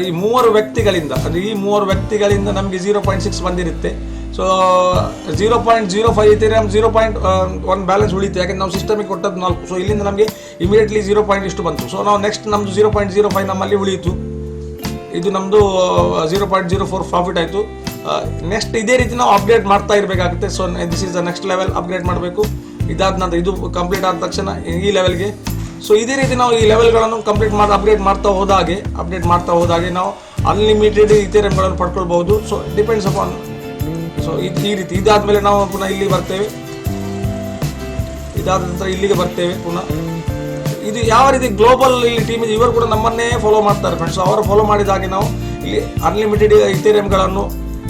ಈ 3 ವ್ಯಕ್ತಿಗಳಿಂದ ಅಂದರೆ ಈ 3 ವ್ಯಕ್ತಿಗಳಿಂದ ನಮಗೆ 0.6 ಬಂದಿರುತ್ತೆ. ಸೊ 0.05 ಇಥೇರಿಯಂ 0.1 ಬ್ಯಾಲೆನ್ಸ್ ಉಳಿತು, ಯಾಕೆಂದ್ರೆ ನಾವು ಸಿಸ್ಟಮಿಗೆ ಕೊಟ್ಟದ್ದು 4. ಸೊ ಇಲ್ಲಿಂದ ನಮಗೆ ಇಮಿಡಿಯೇಟ್ಲಿ 0. ಇಷ್ಟು ಬಂತು. ಸೊ ನಾವು ನೆಕ್ಸ್ಟ್ ನಮ್ಮದು 0.05 ನಮ್ಮಲ್ಲಿ ಉಳಿಯಿತು. ಇದು ನಮ್ಮದು 0.04 ಪ್ರಾಫಿಟ್ ಆಯಿತು. ನೆಕ್ಸ್ಟ್ ಇದೇ ರೀತಿ ನಾವು ಅಪ್ಗ್ರೇಡ್ ಮಾಡ್ತಾ ಇರಬೇಕಾಗುತ್ತೆ. So this is the next level, upgrade ಮಾಡಬೇಕು. ಇದಾದ ನಂತರ ಇದು ಕಂಪ್ಲೀಟ್ ಆದ ತಕ್ಷಣ ಈ ಲೆವೆಲ್ಗೆ. ಸೊ ಇದೇ ರೀತಿ ನಾವು ಈ ಲೆವೆಲ್ಗಳನ್ನು ಅಪ್ಗ್ರೇಡ್ ಮಾಡ್ತಾ ಹೋದಾಗೆ ನಾವು ಅನ್ಲಿಮಿಟೆಡ್ ಇಥೇರಿಯಂಗಳನ್ನು ಪಡ್ಕೊಳ್ಬಹುದು. So depends upon. ಸೊ ಈ ರೀತಿ ಇದಾದ್ಮೇಲೆ ನಾವು ಪುನಃ ಇಲ್ಲಿ ಬರ್ತೇವೆ. ಇದಾದ ನಂತರ ಇಲ್ಲಿಗೆ ಬರ್ತೇವೆ ಪುನಃ. ಇದು ಯಾವ ರೀತಿ ಗ್ಲೋಬಲ್ ಇಲ್ಲಿ ಟೀಮ್ ಇದೆ, ಇವರು ಕೂಡ ನಮ್ಮನ್ನೇ ಫಾಲೋ ಮಾಡ್ತಾರೆ ಫ್ರೆಂಡ್ಸ್. ಅವರು ಫಾಲೋ ಮಾಡಿದ ಹಾಗೆ ನಾವು ಇಲ್ಲಿ ಅನ್ಲಿಮಿಟೆಡ್ ಇಥೇರಿಯಂಗಳನ್ನು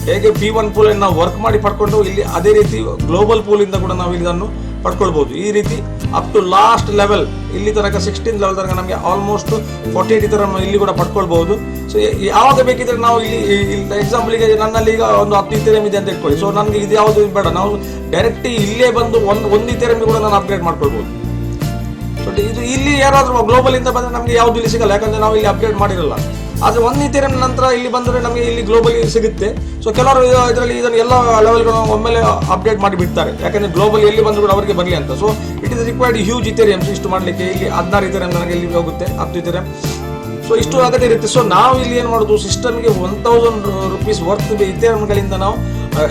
ಹೇಗೆ P1 ಪೂಲ್ ನಾವು ವರ್ಕ್ ಮಾಡಿ ಪಡ್ಕೊಂಡು ಇಲ್ಲಿ ಅದೇ ರೀತಿ ಗ್ಲೋಬಲ್ ಪೂಲಿಂದ ಕೂಡ ನಾವು ಇದನ್ನು ಪಡ್ಕೊಳ್ಬಹುದು. ಈ ರೀತಿ ಅಪ್ ಟು ಲಾಸ್ಟ್ ಲೆವೆಲ್ ಇಲ್ಲಿ ತನಕ 16 ಲೆವೆಲ್ ತನಕ ನಮಗೆ ಆಲ್ಮೋಸ್ಟ್ 48 ಇಥೇರಿಯಂ ಇಲ್ಲಿ ಕೂಡ ಪಡ್ಕೊಳ್ಬಹುದು. ಸೊ ಯಾವಾಗ ಬೇಕಿದ್ರೆ ನಾವು ಇಲ್ಲಿ ಎಕ್ಸಾಂಪಲ್ಗೆ ನನ್ನಲ್ಲಿ ಈಗ ಒಂದು 10 ಇಥೇರಿಯಂ ಇದೆ ಅಂತ ಇಟ್ಕೊಳ್ಳಿ. ಸೊ ನನಗೆ ಇದು ಯಾವುದು ಬೇಡ, ನಾವು ಡೈರೆಕ್ಟ್ ಇಲ್ಲೇ ಬಂದು ಒಂದು ಇಥೇರಿಯಂ ಕೂಡ ನಾನು ಅಪ್ಗ್ರೇಡ್ ಮಾಡ್ಕೊಳ್ಬಹುದು. ಸೊ ಇದು ಇಲ್ಲಿ ಯಾರಾದರೂ ಗ್ಲೋಬಲ್ ಇಂದ ಬಂದರೆ ನಮಗೆ ಯಾವುದು ಇಲ್ಲಿ ಸಿಗಲ್ಲ, ಯಾಕಂದ್ರೆ ನಾವು ಇಲ್ಲಿ ಅಪ್ಗ್ರೇಡ್ ಮಾಡಿರಲ್ಲ. ಆದರೆ 1 ಇಥೇರಿಯಂ ನಂತರ ಇಲ್ಲಿ ಬಂದರೆ ನಮಗೆ ಇಲ್ಲಿ ಗ್ಲೋಬಲಿ ಸಿಗುತ್ತೆ. ಸೊ ಕೆಲವರು ಇದರಲ್ಲಿ ಇದನ್ನು ಎಲ್ಲ ಲೆವೆಲ್ಗಳು ಒಮ್ಮೆಲೆ ಅಪ್ಡೇಟ್ ಮಾಡಿ ಬಿಡ್ತಾರೆ, ಯಾಕಂದರೆ ಗ್ಲೋಬಲ್ ಎಲ್ಲಿ ಬಂದರೂ ಕೂಡ ಅವರಿಗೆ ಬರಲಿ ಅಂತ. So it is required huge Ethereums ಇಷ್ಟು ಮಾಡಲಿಕ್ಕೆ. ಇಲ್ಲಿ 16 ಇಥೇರಿಯಂ ನನಗೆ ಇಲ್ಲಿ ಹೋಗುತ್ತೆ, 10 ಇಥೇರಿಯಂ. ಸೊ ಇಷ್ಟು ಆಗದೇ ಇರುತ್ತೆ. ಸೊ ನಾವು ಇಲ್ಲಿ ಏನು ಮಾಡೋದು, ಸಿಸ್ಟಮ್ಗೆ 1000 ರೂಪೀಸ್ ವರ್ತ್ ಇಥೇರಿಯಂಗಳಿಂದ ನಾವು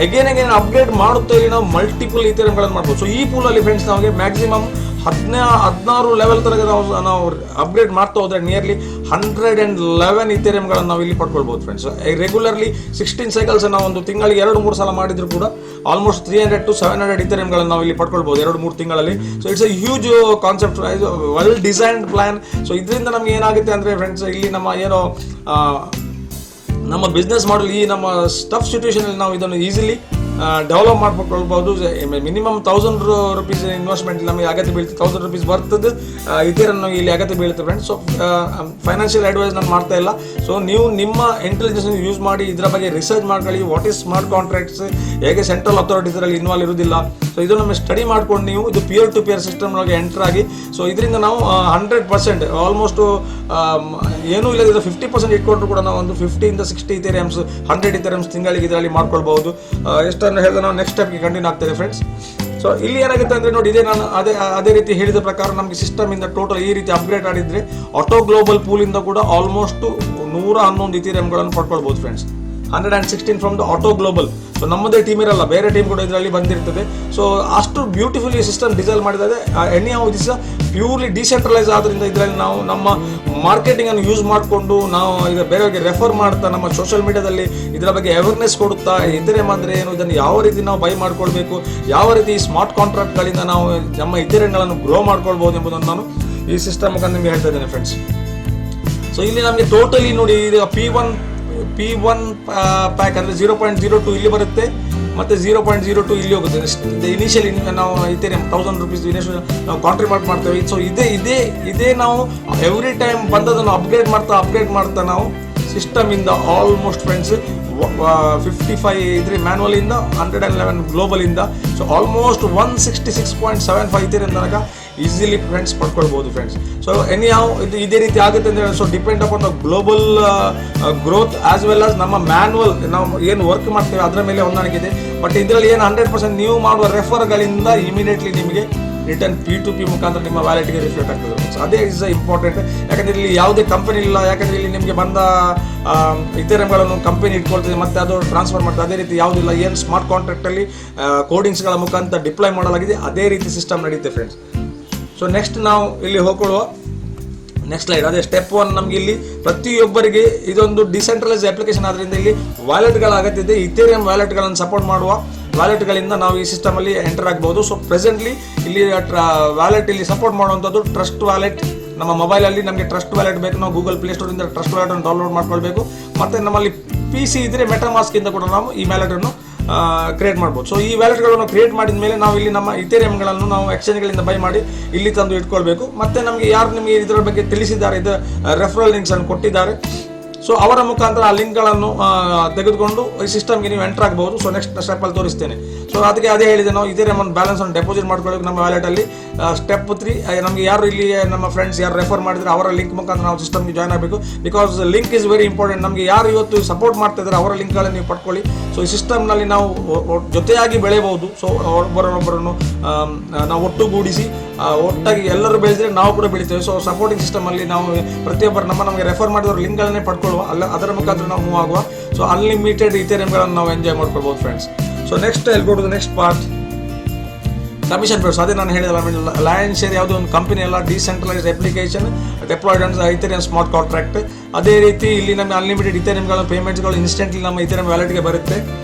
ಅಗೇನ್ ಅಪ್ಗ್ರೇಡ್ ಮಾಡುತ್ತಾ ಇಲ್ಲಿ ನಾವು ಮಲ್ಟಿಪಲ್ ಇಥೇರಿಯಂಗಳನ್ನು ಮಾಡ್ಬೋದು. ಸೊ ಈ ಪೂಲಲ್ಲಿ ಫ್ರೆಂಡ್ಸ್ ನಮಗೆ ಮ್ಯಾಕ್ಸಿಮಮ್ 16 ಲೆವೆಲ್ ತನಕ ನಾವು ಅಪ್ಗ್ರೇಡ್ ಮಾಡ್ತಾ ಹೋದ್ರೆ ನಿಯರ್ಲಿ 111 ಇಥೇರಿಯಂಗಳನ್ನು ನಾವು ಇಲ್ಲಿ ಪಡ್ಕೊಳ್ಬಹುದು ಫ್ರೆಂಡ್ಸ್. ರೆಗ್ಯುಲರ್ಲಿ 16 ಸೈಕಲ್ಸ್ ನಾವು ಒಂದು ತಿಂಗಳಿಗೆ 2-3 ಸಲ ಮಾಡಿದ್ರು ಕೂಡ ಆಲ್ಮೋಸ್ಟ್ 300 to 700 ಇಥೇರಿಯಂಗಳನ್ನು ನಾವು ಇಲ್ಲಿ ಪಡ್ಕೊಳ್ಬಹುದು 2-3 ತಿಂಗಳಲ್ಲಿ. So it's a huge concept, well designed plan. So ಇದರಿಂದ ನಮ್ಗೆ ಏನಾಗುತ್ತೆ ಅಂದ್ರೆ ಫ್ರೆಂಡ್ಸ್, ಇಲ್ಲಿ ನಮ್ಮ ಏನೋ ನಮ್ಮ ಬಿಸ್ನೆಸ್ ಮಾಡಲ್ ಈ ನಮ್ಮ ಟಫ್ ಸಿಚುವೇಶನ್ ಅಲ್ಲಿ ನಾವು ಇದನ್ನು ಈಸಿಲಿ ಡೆವಲಪ್ ಮಾಡ್ಕೊಳ್ಬಹುದು. ಮಿನಿಮಮ್ 1000 ರೂಪೀಸ್ ಇನ್ವೆಸ್ಟ್ಮೆಂಟ್ ನಮಗೆ ಅಗತ್ಯ ಬೀಳುತ್ತೆ. 1000 ರೂಪೀಸ್ ಬರ್ತದೆ ಇಥೇರಿಯಂ ಇಲ್ಲಿ ಅಗತ್ಯ ಬೀಳುತ್ತೆ ಫ್ರೆಂಡ್ಸ್. ಸೊ ಫೈನಾನ್ಷಿಯಲ್ ಅಡ್ವೈಸ್ ನಾನು ಮಾಡ್ತಾ ಇಲ್ಲ. ಸೊ ನೀವು ನಿಮ್ಮ ಇಂಟೆಲಿಜೆನ್ಸ್ ಯೂಸ್ ಮಾಡಿ ಇದರ ಬಗ್ಗೆ ರಿಸರ್ಚ್ ಮಾಡ್ಕೊಳ್ಳಿ. ವಾಟ್ ಈಸ್ ಸ್ಮಾರ್ಟ್ ಕಾಂಟ್ರಾಕ್ಟ್ಸ್, ಹೇಗೆ ಸೆಂಟ್ರಲ್ ಅಥಾರಿಟೀಸ್ ಅಲ್ಲಿ ಇನ್ವಾಲ್ವ್ ಇರುವುದಿಲ್ಲ. ಸೊ ಇದನ್ನು ನಮಗೆ ಸ್ಟಡಿ ಮಾಡ್ಕೊಂಡು ನೀವು ಇದು ಪಿಯರ್ ಟು ಪಿಯರ್ ಸಿಸ್ಟಮ್ ಒಳಗೆ ಎಂಟರ್ ಆಗಿ. ಸೊ ಇದರಿಂದ ನಾವು 100% ಆಲ್ಮೋಸ್ಟ್ ಏನೂ ಇಲ್ಲ 50% ಇಟ್ಕೊಂಡ್ರು ಕೂಡ ನಾವು ಒಂದು 50 ಇಂದ 60 ಇಥೇರಿಯಮ್ಸ್ 100 ಇಥೇರಿಯಮ್ಸ್ ತಿಂಗಳಿಗೆ ಇದರಲ್ಲಿ ಮಾಡ್ಕೊಳ್ಬಹುದು. ಎಷ್ಟನ್ನು ಹೇಳಿದ್ರೆ ನಾವು ನೆಕ್ಸ್ಟ್ ಸ್ಟೆಪ್ಗೆ ಕಂಟಿನ್ಯೂ ಆಗ್ತದೆ ಫ್ರೆಂಡ್ಸ್. ಸೊ ಇಲ್ಲಿ ಏನಾಗುತ್ತೆ ಅಂದ್ರೆ ನೋಡಿ, ಇದೇ ನಾನು ಅದೇ ರೀತಿ ಹೇಳಿದ ಪ್ರಕಾರ ನಮಗೆ ಸಿಸ್ಟಮ್ ಇಂದ ಟೋಟಲ್ ಈ ರೀತಿ ಅಪ್ಗ್ರೇಡ್ ಆಗಿದ್ರೆ ಆಟೋ ಗ್ಲೋಬಲ್ ಪೂಲ್ ಇಂದ ಕೂಡ ಆಲ್ಮೋಸ್ಟ್ 111 ಇಥೇರಿಯಂಗಳನ್ನು ಪಡ್ಕೊಳ್ಬಹುದು friends. 116 from the auto global. So ನಮ್ಮದೇ ಟೀಮ್ ಇರಲ್ಲ, ಬೇರೆ ಟೀಮ್ ಕೂಡ ಇದರಲ್ಲಿ ಬಂದಿರ್ತದೆ. ಸೊ ಅಷ್ಟು ಬ್ಯೂಟಿಫುಲಿ ಸಿಸ್ಟಮ್ ಡಿಸೈನ್ ಮಾಡಿದ್ದಾರೆ. Anyhow this purely decentralise ಆದ್ರಿಂದ ಇದರಲ್ಲಿ ನಾವು ನಮ್ಮ ಮಾರ್ಕೆಟಿಂಗ್ ಅನ್ನು ಯೂಸ್ ಮಾಡಿಕೊಂಡು ನಾವು ಈಗ ಬೇರೆಯವರಿಗೆ ರೆಫರ್ ಮಾಡ್ತಾ ನಮ್ಮ ಸೋಷಿಯಲ್ ಮೀಡಿಯಾದಲ್ಲಿ ಇದರ ಬಗ್ಗೆ ಅವೇರ್ನೆಸ್ ಕೊಡುತ್ತಾ ಇಥೇರಿಯಂ ಅಂದರೆ ಏನು, ಇದನ್ನು ಯಾವ ರೀತಿ ನಾವು ಬೈ ಮಾಡ್ಕೊಳ್ಬೇಕು, ಯಾವ ರೀತಿ ಸ್ಮಾರ್ಟ್ ಕಾಂಟ್ರಾಕ್ಟ್ಗಳಿಂದ ನಾವು ನಮ್ಮ ಇಥೇರಿಯಂಗಳನ್ನು ಗ್ರೋ ಮಾಡ್ಕೊಳ್ಬಹುದು ಎಂಬುದನ್ನು ನಾನು ಈ ಸಿಸ್ಟಮ್ ಮುಖಾಂತರ ನಿಮಗೆ ಹೇಳ್ತಾ ಇದ್ದೇನೆ ಫ್ರೆಂಡ್ಸ್. ಸೊ ಇಲ್ಲಿ ನಮಗೆ ಟೋಟಲಿ ನೋಡಿ, ಈಗ P1 ಪ್ಯಾಕ್ ಅಂದರೆ 0.02 ಇಲ್ಲಿ ಬರುತ್ತೆ, ಮತ್ತೆ 0.02 ಇಲ್ಲಿ ಹೋಗುತ್ತೆ. ಇನಿಷಿಯಲಿ ನಾವು ಇಥೇರಿಯಂ 1000 ರೂಪೀಸ್ ನಾವು ಕಾಂಟ್ರಿಬ್ಯೂಟ್ ಮಾಡ್ತೇವೆ. ಸೊ ಇದೇ ನಾವು ಎವ್ರಿ ಟೈಮ್ ಬಂದದನ್ನು ಅಪ್ಗ್ರೇಡ್ ಮಾಡ್ತಾ ನಾವು ಸಿಸ್ಟಮ್ ಇಂದ ಆಲ್ಮೋಸ್ಟ್ ಫ್ರೆಂಡ್ಸ್ 55 ಇದ್ರೆ ಮ್ಯಾನ್ಯುವಲ್ ಇಂದ 111 ಗ್ಲೋಬಲ್ ಇಂದ. ಸೊ ಆಲ್ಮೋಸ್ಟ್ 166.75 ಇಥೇರಿಯಂ ತನಕ ಈಸಿಲಿ ಫ್ರೆಂಡ್ಸ್ ಪಡ್ಕೊಳ್ಬಹುದು ಫ್ರೆಂಡ್ಸ್. ಸೊ ಎನಿ ಹೌ ಇದು ಇದೇ ರೀತಿ ಆಗುತ್ತೆ ಅಂದರೆ so depend upon the global growth as well as ನಮ್ಮ ಮ್ಯಾನ್ಯುವಲ್ ನಾವು ಏನು ವರ್ಕ್ ಮಾಡ್ತೇವೆ ಅದರ ಮೇಲೆ ಹೊಂದಾಣಿಕೆ ಇದೆ. ಬಟ್ ಇದರಲ್ಲಿ ಏನು 100% ನೀವು ಮಾಡುವ ರೆಫರ್ಗಳಿಂದ ಇಮಿಡಿಯೇಟ್ಲಿ ನಿಮಗೆ ರಿಟರ್ನ್ P2P ಮುಖಾಂತರ ನಿಮ್ಮ ವ್ಯಾಲೆಟ್ಗೆ ರಿಫ್ಲೆಕ್ಟ್ ಆಗ್ತದೆ. ಸೊ ಅದೇ ಇಸ್ ಇಂಪಾರ್ಟೆಂಟ್, ಯಾಕಂದರೆ ಇಲ್ಲಿ ಯಾವುದೇ ಕಂಪನಿ ಇಲ್ಲ. ಯಾಕಂದರೆ ಇಲ್ಲಿ ನಿಮಗೆ ಬಂದ ಇಥೇರಿಯಂಗಳನ್ನು ಕಂಪನಿ ಇಟ್ಕೊಳ್ತದೆ ಮತ್ತೆ ಅದು ಟ್ರಾನ್ಸ್ಫರ್ ಮಾಡ್ತದೆ. ಅದೇ ರೀತಿ ಯಾವುದಿಲ್ಲ. ಏನು ಸ್ಮಾರ್ಟ್ ಕಾಂಟ್ರಾಕ್ಟಲ್ಲಿ ಕೋಡಿಂಗ್ಸ್ಗಳ ಮುಖಾಂತರ ಡಿಪ್ಲಾಯ್ ಮಾಡಲಾಗಿದೆ, ಅದೇ ರೀತಿ ಸಿಸ್ಟಮ್ ನಡೆಯುತ್ತೆ ಫ್ರೆಂಡ್ಸ್. ಸೊ ನೆಕ್ಸ್ಟ್ ನಾವು ಇಲ್ಲಿ ಹೋಗ್ಕೊಳ್ಳುವ. Next slide. ಅದೇ ಸ್ಟೆಪ್ 1 ನಮ್ಗೆ ಇಲ್ಲಿ ಪ್ರತಿಯೊಬ್ಬರಿಗೆ ಇದೊಂದು ಡಿಸೆಂಟ್ರಲೈಸ್ ಅಪ್ಲಿಕೇಶನ್ ಆದ್ರಿಂದ ಇಲ್ಲಿ ವ್ಯಾಲೆಟ್ಗಳ ಅಗತ್ಯ ಇದೆ. ಇಥೇರಿಯಂ ವ್ಯಾಲೆಟ್ಗಳನ್ನು ಸಪೋರ್ಟ್ ಮಾಡುವ ವ್ಯಾಲೆಟ್ಗಳಿಂದ ನಾವು ಈ ಸಿಸ್ಟಮಲ್ಲಿ ಎಂಟರ್ ಆಗ್ಬೋದು. ಸೊ ಪ್ರೆಸೆಂಟ್ಲಿ ಇಲ್ಲಿ ವ್ಯಾಲೆಟ್ ಇಲ್ಲಿ ಸಪೋರ್ಟ್ ಮಾಡುವಂಥದ್ದು ಟ್ರಸ್ಟ್ ವ್ಯಾಲೆಟ್. ನಮ್ಮ ಮೊಬೈಲಲ್ಲಿ ನಮಗೆ ಟ್ರಸ್ಟ್ ವ್ಯಾಲೆಟ್ ಬೇಕು, ನಾವು ಗೂಗಲ್ ಪ್ಲೇಸ್ಟೋರಿಂದ ಟ್ರಸ್ಟ್ ವ್ಯಾಲೆಟನ್ನು ಡೌನ್ಲೋಡ್ ಮಾಡ್ಕೊಳ್ಬೇಕು. ಮತ್ತು ನಮ್ಮಲ್ಲಿ PC ಇದ್ದರೆ ಮೆಟಾಮಾಸ್ಕಿಂದ ಕೂಡ ನಾವು ಈ ವ್ಯಾಲೆಟನ್ನು ಕ್ರಿಯೇಟ್ ಮಾಡ್ಬೋದು. ಸೊ ಈ ವ್ಯಾಲೆಟ್ಗಳನ್ನು ಕ್ರಿಯೇಟ್ ಮಾಡಿದ ಮೇಲೆ ನಾವು ಇಲ್ಲಿ ನಮ್ಮ ಇಥೇರಿಯಂಗಳನ್ನು ನಾವು ಎಕ್ಸ್ಚೇಂಜ್ಗಳಿಂದ ಬೈ ಮಾಡಿ ಇಲ್ಲಿ ತಂದು ಇಟ್ಕೊಳ್ಬೇಕು. ಮತ್ತು ನಮಗೆ ಯಾರು ನಿಮಗೆ ಇದರ ಬಗ್ಗೆ ತಿಳಿಸಿದ್ದಾರೆ, ಇದು ರೆಫರಲ್ ಲಿಂಕ್ಸ್ ಅನ್ನು ಕೊಟ್ಟಿದ್ದಾರೆ, ಸೊ ಅವರ ಮುಖಾಂತರ ಆ ಲಿಂಕ್ಗಳನ್ನು ತೆಗೆದುಕೊಂಡು ಈ ಸಿಸ್ಟಮ್ಗೆ ನೀವು ಎಂಟರ್ ಆಗಬಹುದು. ಸೊ ನೆಕ್ಸ್ಟ್ ಸ್ಟೆಪ್ಪಲ್ಲಿ ತೋರಿಸ್ತೇನೆ. ಸೊ ಅದಕ್ಕೆ ಅದೇ ಹೇಳಿದೆ, ನಾವು ಇಥೇರಿಯಂ ಬ್ಯಾಲೆನ್ಸ್ ಅನ್ನು ಡೆಪಾಸಿಟ್ ಮಾಡ್ಕೊಳ್ಳೋಕೆ ನಮ್ಮ ವ್ಯಾಲೆಟಲ್ಲಿ. ಸ್ಟೆಪ್ 3 ನಮಗೆ ಯಾರು ಇಲ್ಲಿ ನಮ್ಮ ಫ್ರೆಂಡ್ಸ್ ಯಾರು ರೆಫರ್ ಮಾಡಿದ್ರೆ ಅವರ ಲಿಂಕ್ ಮುಖಾಂತರ ನಾವು ಸಿಸ್ಟಮ್ಗೆ ಜಾಯ್ನ್ ಆಗಬೇಕು. Because link is very important. ನಮಗೆ ಯಾರು ಇವತ್ತು ಸಪೋರ್ಟ್ ಮಾಡ್ತಾ ಇದ್ದಾರೆ ಅವರ ಲಿಂಕ್ಗಳನ್ನು ನೀವು ಪಡ್ಕೊಳ್ಳಿ. ಸೊ ಈ ಸಿಸ್ಟಮ್ನಲ್ಲಿ ನಾವು ಜೊತೆಯಾಗಿ ಬೆಳೆಯಬಹುದು. ಸೊ ಒಬ್ಬರನ್ನೊಬ್ಬರನ್ನು ನಾವು ಒಟ್ಟುಗೂಡಿಸಿ ಒಟ್ಟಾಗಿ ಎಲ್ಲರೂ ಬೆಳೆದ್ರೆ ನಾವು ಕೂಡ ಬೆಳಿತೇವೆ. ಸೊ ಸಪೋರ್ಟಿಂಗ್ ಸಿಸ್ಟಮಲ್ಲಿ ನಾವು ಪ್ರತಿಯೊಬ್ಬರು ನಮಗೆ ರೆಫರ್ ಮಾಡಿದವರು ಲಿಂಕ್ಗಳನ್ನೇ ಪಡ್ಕೊಳ್ಳುವ, ಅದರ ಮುಖಾಂತರ ನಾವು ಮೂವ್ ಆಗುವ. ಸೊ ಅನ್ಲಿಮಿಟೆಡ್ ಇಥೇರಿಯಂಗಳನ್ನು ನಾವು ಎಂಜಾಯ್ ಮಾಡ್ಕೊಳ್ಬೋದು friends. So next I'll go to the next part, commission paids. ಅದೇ ನಾನು ಹೇಳಿದಲ್ಲ, ಲಯನ್ ಶೇರ್ ಯಾವುದೋ ಒಂದು ಕಂಪನಿ ಅಲ್ಲ, decentralised application deployed and Ethereum smart contract. ಅದೇ ರೀತಿ ಇಲ್ಲಿ ನಮಗೆ ಅನ್ಲಿಮಿಟೆಡ್ ಇಥೇರಿಯಂಗಳ ಪೇಮೆಂಟ್ಸ್ಗಳು ಇನ್ಸ್ಟೆಂಟ್ಲಿ ನಮ್ಮ ಇಥೇರಿಯಂ ವ್ಯಾಲೆಟ್ಗೆ ಬರುತ್ತೆ.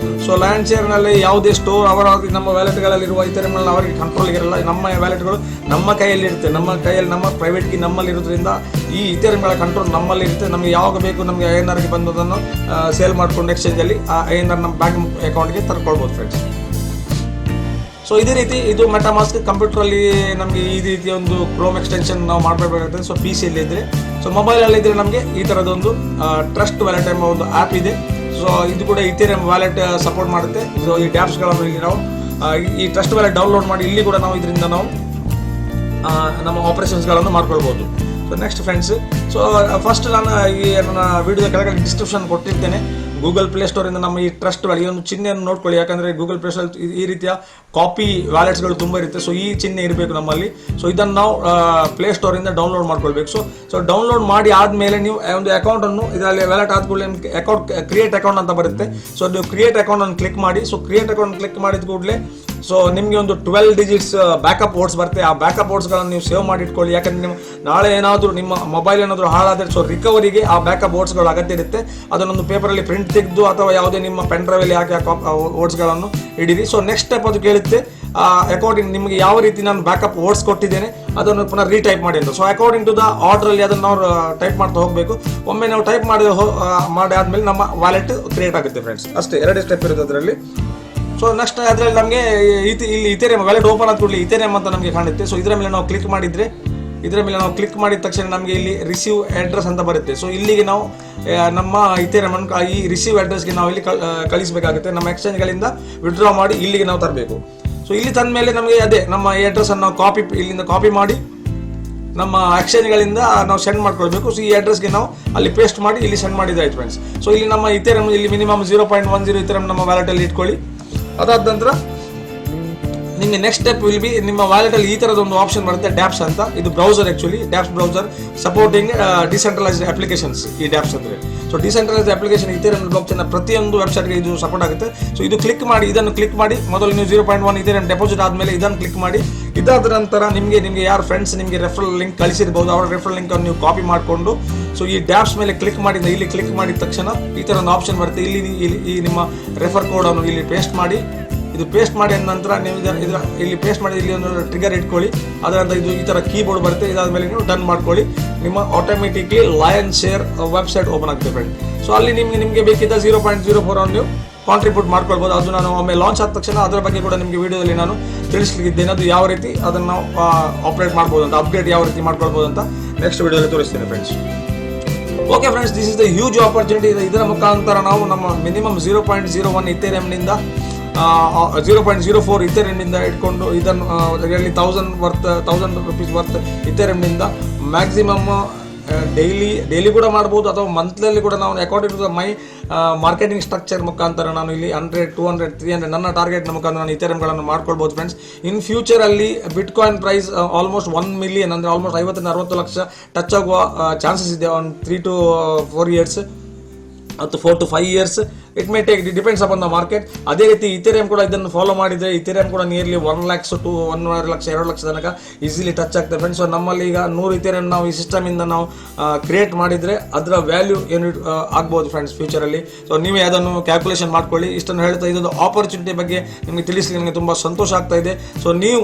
ಸೊ ಲಯನ್ ಶೇರ್ನಲ್ಲಿ ಯಾವುದೇ ಸ್ಟೋರ್ ನಮ್ಮ ವ್ಯಾಲೆಟ್ಗಳಲ್ಲಿರುವ ಇಥೇರಿಯಂಗಳನ್ನ ಅವರಿಗೆ ಕಂಟ್ರೋಲ್ಗೆ ಇರಲ್ಲ. ನಮ್ಮ ವ್ಯಾಲೆಟ್ಗಳು ನಮ್ಮ ಕೈಯಲ್ಲಿ ಇರುತ್ತೆ, ನಮ್ಮ ಕೈಯಲ್ಲಿ ನಮ್ಮ ಪ್ರೈವೇಟ್ ಕೀ ನಮ್ಮಲ್ಲಿ ಇರೋದ್ರಿಂದ ಈ ಇಥೇರಿಯಂಗಳ ಕಂಟ್ರೋಲ್ ನಮ್ಮಲ್ಲಿ ಇರುತ್ತೆ. ನಮಗೆ ಯಾವಾಗ ಬೇಕು ನಮಗೆ INRಗೆ ಬಂದದನ್ನು ಸೇಲ್ ಮಾಡಿಕೊಂಡು ಎಕ್ಸ್ಚೇಂಜಲ್ಲಿ ಆ INR ನಮ್ಮ ಬ್ಯಾಂಕ್ ಅಕೌಂಟ್ಗೆ ತರ್ಕೊಳ್ಬೋದು ಫ್ರೆಂಡ್ಸ್. ಸೊ ಇದೇ ರೀತಿ ಇದು ಮೆಟಾಮಾಸ್ಕ್ ಕಂಪ್ಯೂಟರಲ್ಲಿ ನಮಗೆ ಈ ರೀತಿಯ ಒಂದು ಕ್ರೋಮ್ ಎಕ್ಸ್ಟೆನ್ಷನ್ ನಾವು ಮಾಡಬೇಕಾಗುತ್ತೆ. ಸೊ PC ಇದ್ದರೆ, ಸೊ ಮೊಬೈಲಲ್ಲಿ ಇದ್ದರೆ ನಮಗೆ ಈ ಥರದೊಂದು ಟ್ರಸ್ಟ್ ವ್ಯಾಲೆಟ್ ಎಂಬ ಒಂದು ಆ್ಯಪ್ ಇದೆ. ಸೊ ಇದು ಕೂಡ ಇಥೇರಿಯಂ ವ್ಯಾಲೆಟ್ ಸಪೋರ್ಟ್ ಮಾಡುತ್ತೆ. ಸೊ ಈ ಡ್ಯಾಪ್ಸ್ಗಳನ್ನು ಇಲ್ಲಿ ನಾವು ಈ ಟ್ರಸ್ಟ್ ವ್ಯಾಲೆಟ್ ಡೌನ್ಲೋಡ್ ಮಾಡಿ ಇಲ್ಲಿ ಕೂಡ ನಾವು ಇದರಿಂದ ನಾವು ನಮ್ಮ ಆಪರೇಷನ್ಸ್ಗಳನ್ನು ಮಾಡ್ಕೊಳ್ಬೋದು. So next friends, so first ನಾನು ಈ ನನ್ನ ವಿಡಿಯೋದ ಕೆಳಗಡೆ ಡಿಸ್ಕ್ರಿಪ್ಷನ್ ಕೊಟ್ಟಿರ್ತೇನೆ. ಗೂಗಲ್ ಪ್ಲೇಸ್ಟೋರಿಂದ ನಮ್ಮ ಈ ಟ್ರಸ್ಟ್ ವ್ಯಾಲೆಟ್ ಒಂದು ಚಿಹ್ನೆಯನ್ನು ನೋಡ್ಕೊಳ್ಳಿ. ಯಾಕಂದರೆ ಗೂಗಲ್ ಪ್ಲೇಸ್ಟೋರ್ ಈ ರೀತಿಯ ಕಾಪಿ ವ್ಯಾಲೆಟ್ಸ್ಗಳು ತುಂಬ ಇರುತ್ತೆ. ಸೊ ಈ ಚಿಹ್ನೆ ಇರಬೇಕು ನಮ್ಮಲ್ಲಿ. ಸೊ ಇದನ್ನು ನಾವು ಪ್ಲೇಸ್ಟೋರಿಂದ ಡೌನ್ಲೋಡ್ ಮಾಡ್ಕೊಳ್ಬೇಕು. ಸೊ ಡೌನ್ಲೋಡ್ ಮಾಡಿ ಆದಮೇಲೆ ನೀವು ಒಂದು ಅಕೌಂಟನ್ನು ಇದರಲ್ಲಿ ವ್ಯಾಲೆಟ್ ಆದ ಕೂಡಲೇ ಅಕೌಂಟ್ ಕ್ರಿಯೇಟ್ ಅಕೌಂಟ್ ಅಂತ ಬರುತ್ತೆ. ಸೊ ನೀವು ಕ್ರಿಯೇಟ್ ಅಕೌಂಟನ್ನು ಕ್ಲಿಕ್ ಮಾಡಿ. ಸೊ ಕ್ರಿಯೇಟ್ ಅಕೌಂಟ್ ಕ್ಲಿಕ್ ಮಾಡಿದ ಕೂಡಲೇ ಸೊ ನಿಮಗೆ ಒಂದು 12 ಡಿಜಿಟ್ಸ್ ಬ್ಯಾಕಪ್ ವರ್ಡ್ಸ್ ಬರುತ್ತೆ. ಆ ಬ್ಯಾಕಪ್ ವರ್ಡ್ಸ್ಗಳನ್ನು ನೀವು ಸೇವ್ ಮಾಡಿ ಇಟ್ಕೊಳ್ಳಿ. ಯಾಕಂದರೆ ನೀವು ನಾಳೆ ಏನಾದರೂ ನಿಮ್ಮ ಮೊಬೈಲ್ ಏನಾದರೂ ಹಾಳಾದರೆ ಸೊ ರಿಕವರಿಗೆ ಆ ಬ್ಯಾಕಪ್ ವರ್ಡ್ಸ್ಗಳು ಅಗತ್ಯ ಇರುತ್ತೆ. ಅದನ್ನೊಂದು ಪೇಪರಲ್ಲಿ ಪ್ರಿಂಟ್ ತೆಗೆದು ಅಥವಾ ಯಾವುದೇ ನಿಮ್ಮ ಪೆನ್ ಡ್ರೈವಲ್ಲಿ ಹಾಕಿ ಆ ವರ್ಡ್ಸ್ಗಳನ್ನು ಇಡೀರಿ. ಸೊ ನೆಕ್ಸ್ಟ್ ಸ್ಟೆಪ್ ಅದು ಕೇಳುತ್ತೆ, ಅಕಾರ್ಡಿಂಗ್ ನಿಮಗೆ ಯಾವ ರೀತಿ ನಾನು ಬ್ಯಾಕಪ್ ವರ್ಡ್ಸ್ ಕೊಟ್ಟಿದ್ದೇನೆ ಅದನ್ನು ಪುನಃ ರೀಟೈಪ್ ಮಾಡಿ ಅಂತ. ಸೊ ಅಕಾರ್ಡಿಂಗ್ ಟು ದ ಆರ್ಡ್ರಲ್ಲಿ ಅದನ್ನು ನಾವು ಟೈಪ್ ಮಾಡ್ತಾ ಹೋಗಬೇಕು. ಒಮ್ಮೆ ನಾವು ಟೈಪ್ ಮಾಡಿ ಆದಮೇಲೆ ನಮ್ಮ ವ್ಯಾಲೆಟ್ ಕ್ರಿಯೇಟ್ ಆಗುತ್ತೆ ಫ್ರೆಂಡ್ಸ್. ಅಷ್ಟೇ, 2 ಸ್ಟೆಪ್ ಇರುತ್ತೆ ಅದರಲ್ಲಿ. ಸೊ ನೆಕ್ಸ್ಟ್ ಅದರಲ್ಲಿ ನಮಗೆ ಇಲ್ಲಿ ಇಥೇರಿಯಂ ವ್ಯಾಲೆಟ್ ಓಪನ್ ಆದ ಕೂಡಲೇ ಇಥೇರಿಯಂ ಅಂತ ನಮಗೆ ಕಾಣುತ್ತೆ. ಸೊ ಇದರ ಮೇಲೆ ನಾವು ಕ್ಲಿಕ್ ಮಾಡಿದ ತಕ್ಷಣ ನಮಗೆ ಇಲ್ಲಿ ರಿಸೀವ್ ಅಡ್ರೆಸ್ ಅಂತ ಬರುತ್ತೆ. ಸೊ ಇಲ್ಲಿಗೆ ನಾವು ನಮ್ಮ ಇಥೇರಿಯಂ ಈ ರಿಸೀವ್ ಅಡ್ರೆಸ್ಗೆ ನಾವು ಇಲ್ಲಿ ಕಳಿಸಬೇಕಾಗುತ್ತೆ. ನಮ್ಮ ಎಕ್ಸ್ಚೇಂಜ್ಗಳಿಂದ ವಿಡ್ರಾ ಮಾಡಿ ಇಲ್ಲಿಗೆ ನಾವು ತರಬೇಕು. ಸೊ ಇಲ್ಲಿ ತಂದ ಮೇಲೆ ನಮಗೆ ಅದೇ ನಮ್ಮ ಈ ಅಡ್ರೆಸ್ಸನ್ನು ನಾವು ಇಲ್ಲಿಂದ ಕಾಪಿ ಮಾಡಿ ನಮ್ಮ ಎಕ್ಸ್ಚೇಂಜ್ಗಳಿಂದ ನಾವು ಸೆಂಡ್ ಮಾಡ್ಕೊಳ್ಬೇಕು. ಸೊ ಈ ಅಡ್ರೆಸ್ಗೆ ನಾವು ಅಲ್ಲಿ ಪೇಸ್ಟ್ ಮಾಡಿ ಇಲ್ಲಿ ಸೆಂಡ್ ಮಾಡಿದ್ದಾಯ್ತು ಫ್ರೆಂಡ್ಸ್. ಸೊ ಇಲ್ಲಿ ನಮ್ಮ ಇಥೇರಿಯಂ ಇಲ್ಲಿ ಮಿನಿಮಮ್ 0.10 ಇಥೇರಿಯಂ ನಮ್ಮ ವ್ಯಾಲೆಟಲ್ಲಿ ಇಟ್ಕೊಳ್ಳಿ. ಅದಾದ ನಂತರ ನಿಮಗೆ ನೆಕ್ಸ್ಟ್ ಸ್ಟೆಪ್ ವಿಲ್ ಬಿ ನಿಮ್ಮ ವ್ಯಾಲೆಟಲ್ಲಿ ಈ ಥರದ ಒಂದು ಆಪ್ಷನ್ ಬರುತ್ತೆ, ಡ್ಯಾಪ್ಸ್ ಅಂತ. ಇದು browser, actually dapps browser supporting decentralised applications. ಈ ಡ್ಯಾಪ್ಸ್ ಅಂದರೆ ಸೊ ಡಿಸೆಂಟ್ರಲೈಸ್ಡ್ ಅಪ್ಲಿಕೇಶನ್ ಇಥೇರಿಯಂ ಬ್ಲಾಕ್ಚೈನ್ನ ಪ್ರತಿಯೊಂದು ವೆಬ್ಸೈಟ್ಗೆ ಇದು ಸಪೋರ್ಟ್ ಆಗುತ್ತೆ. ಸೊ ಇದು ಇದನ್ನು ಕ್ಲಿಕ್ ಮಾಡಿ ಮೊದಲು ನೀವು 0.1 ಇಥೇರಿಯಂ ಡೆಪಾಸಿಟ್ ಆದಮೇಲೆ ಇದನ್ನು ಕ್ಲಿಕ್ ಮಾಡಿ. ಇದಾದ ನಂತರ ನಿಮಗೆ ಯಾರು ಫ್ರೆಂಡ್ಸ್ ನಿಮಗೆ ರೆಫರಲ್ ಲಿಂಕ್ ಕಳಿಸಿರ್ಬೋದು, ಅವರ ರೆಫರಲ್ ಲಿಂಕನ್ನು ನೀವು ಕಾಪಿ ಮಾಡಿಕೊಂಡು ಸೊ ಈ ಡ್ಯಾಪ್ಸ್ ಮೇಲೆ ಕ್ಲಿಕ್ ಮಾಡಿದ ತಕ್ಷಣ ಈ ಥರ ಒಂದು ಆಪ್ಷನ್ ಬರುತ್ತೆ. ಇಲ್ಲಿ ನಿಮ್ಮ ರೆಫರ್ ಕೋಡನ್ನು ಇಲ್ಲಿ ಪೇಸ್ಟ್ ಮಾಡಿ. ಇದು ಪೇಸ್ಟ್ ಮಾಡಿ ಅಂದ ನಂತರ ನೀವು ಇಲ್ಲಿ ಪೇಸ್ಟ್ ಮಾಡಿ ಇಲ್ಲಿ ಒಂದು ಟ್ರಿಗರ್ ಇಟ್ಕೊಳ್ಳಿ. ಅದರಿಂದ ಇದು ಈ ಥರ ಕೀಬೋರ್ಡ್ ಬರುತ್ತೆ. ಇದಾದಮೇಲೆ ನೀವು ಡನ್ ಮಾಡ್ಕೊಳ್ಳಿ. ನಿಮ್ಮ automatically lion share website open ಆಗುತ್ತೆ ಫ್ರೆಂಡ್. ಸೊ ಅಲ್ಲಿ ನಿಮಗೆ ಬೇಕಿದ್ದ 0.04 ಅನ್ನು ನೀವು ಕಾಂಟ್ರಿಬ್ಯೂಟ್ ಮಾಡ್ಕೊಳ್ಬೋದು. ಅದು ನಾನು ಒಮ್ಮೆ ಲಾಂಚ್ ಆದ ತಕ್ಷಣ ಅದರ ಬಗ್ಗೆ ಕೂಡ ನಿಮಗೆ ವಿಡಿಯೋದಲ್ಲಿ ನಾನು ತಿಳಿಸ್ಲಿಕ್ಕಿದ್ದೇನೆ. ಅದು ಯಾವ ರೀತಿ ಅದನ್ನು ನಾವು ಆಪ್ರೇಟ್ ಮಾಡ್ಬೋದು ಅಂತ, ಅಪ್ಡೇಟ್ ಯಾವ ರೀತಿ ಮಾಡ್ಕೊಳ್ಬೋದು ಅಂತ ನೆಕ್ಸ್ಟ್ ವಿಡಿಯೋದಲ್ಲಿ ತೋರಿಸ್ತೇನೆ friends. Okay friends, this is the huge opportunity. ಇದರ ಮುಖಾಂತರ ನಾವು ನಮ್ಮ ಮಿನಿಮಮ್ 0.01 ಇಥೇರಿಯಂನಿಂದ 0.04 ಇಥೇರಿಯಂನಿಂದ ಇಟ್ಕೊಂಡು ಇದನ್ನು ರಿಯಲಿ 1000 ರೂಪೀಸ್ ವರ್ತ್ ಇಥೇರಿಯಂನಿಂದ ಮ್ಯಾಕ್ಸಿಮಮ್ ಡೈಲಿ ಕೂಡ ಮಾಡ್ಬೋದು ಅಥವಾ ಮಂತ್ಲಿಯಲ್ಲಿ ಕೂಡ ನಾವು according to my marketing structure ಮುಖಾಂತರ ನಾನು ಇಲ್ಲಿ 100, 200, 300 ನನ್ನ ಟಾರ್ಗೆಟ್ನ ಮುಖಾಂತರ ನಾನು ಇಥೇರಿಯಂಗಳನ್ನು ಮಾಡ್ಕೊಳ್ಬೋದು ಫ್ರೆಂಡ್ಸ್. ಇನ್ ಫ್ಯೂಚರಲ್ಲಿ ಬಿಟ್ಕಾಯಿನ್ ಪ್ರೈಸ್ ಆಲ್ಮೋಸ್ಟ್ 1 ಮಿಲಿಯನ್ ಅಂದರೆ ಆಲ್ಮೋಸ್ಟ್ 50-60 ಲಕ್ಷ ಟಚ್ ಆಗುವ ಚಾನ್ಸಸ್ ಇದೆ ಆನ್ 3 to 4 ಇಯರ್ಸ್ ಅಥವಾ 4 to 5 years. It may take depends upon the market. ಅದೇ ರೀತಿ ಇಥೇರಿಯಂ ಕೂಡ ಇದನ್ನು ಫಾಲೋ ಮಾಡಿದ್ರೆ ಇಥೇರಿಯಂ ಕೂಡ nearly 1 lakhs to 1.5 lakh 2 lakh ತನಕ ಈಸಿಲಿ ಟಚ್ ಆಗ್ತದೆ ಫ್ರೆಂಡ್ಸ್. ಸೊ ನಮ್ಮಲ್ಲಿ ಈಗ 100 ಇಥೇರಿಯಂ ನಾವು ಈ ಸಿಸ್ಟಮ್ ಇಂದ ನಾವು ಕ್ರಿಯೇಟ್ ಮಾಡಿದ್ರೆ ಅದರ ವ್ಯಾಲ್ಯೂ ಏನು ಆಗ್ಬೋದು ಫ್ರೆಂಡ್ಸ್ ಫ್ಯೂಚರಲ್ಲಿ. ಸೊ ನೀವೇ ಅದನ್ನು ಕ್ಯಾಲ್ಕುಲೇಷನ್ ಮಾಡ್ಕೊಳ್ಳಿ. ಇಷ್ಟನ್ನು ಹೇಳ್ತಾ ಇದೊಂದು ಆಪರ್ಚುನಿಟಿ ಬಗ್ಗೆ ನಿಮಗೆ ತಿಳಿಸಿ ನನಗೆ ತುಂಬ ಸಂತೋಷ ಆಗ್ತಾ ಇದೆ. ಸೊ ನೀವು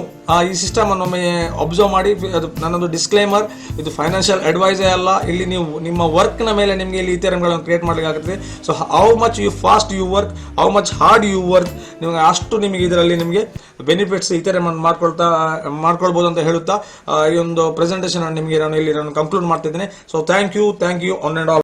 ಈ ಸಿಸ್ಟಮ್ ಅನ್ನು ಒಮ್ಮೆ ಅಬ್ಸರ್ವ್ ಮಾಡಿ. ಅದು ನನ್ನದು ಡಿಸ್ಕ್ಲೇಮರ್, ಇದು ಫೈನಾನ್ಷಿಯಲ್ ಅಡ್ವೈಸೇ ಅಲ್ಲ. ಇಲ್ಲಿ ನೀವು ನಿಮ್ಮ ವರ್ಕ್ನ ಮೇಲೆ ನಿಮಗೆ ಇಲ್ಲಿ ಇಥೇರಿಯಂಗಳನ್ನು ಕ್ರಿಯೇಟ್ ಮಾಡಲಿಕ್ಕೆ ಆಗುತ್ತೆ. So how much you fast you work, how much hard you work, ನಿಮಗೆ ಅಷ್ಟು ನಿಮಗೆ ಇದರಲ್ಲಿ ನಿಮಗೆ ಬೆನಿಫಿಟ್ಸ್ ಇಥೇರಿಯಂ ಮಾಡ್ಕೊಳ್ಬೋದು ಅಂತ ಹೇಳುತ್ತಾ ಈ ಒಂದು ಪ್ರೆಸೆಂಟೇಷನ್ ನಿಮಗೆ ನಾನು ಇಲ್ಲಿ ಕಂಕ್ಲೂಡ್ ಮಾಡ್ತಿದ್ದೇನೆ. So thank you one and all.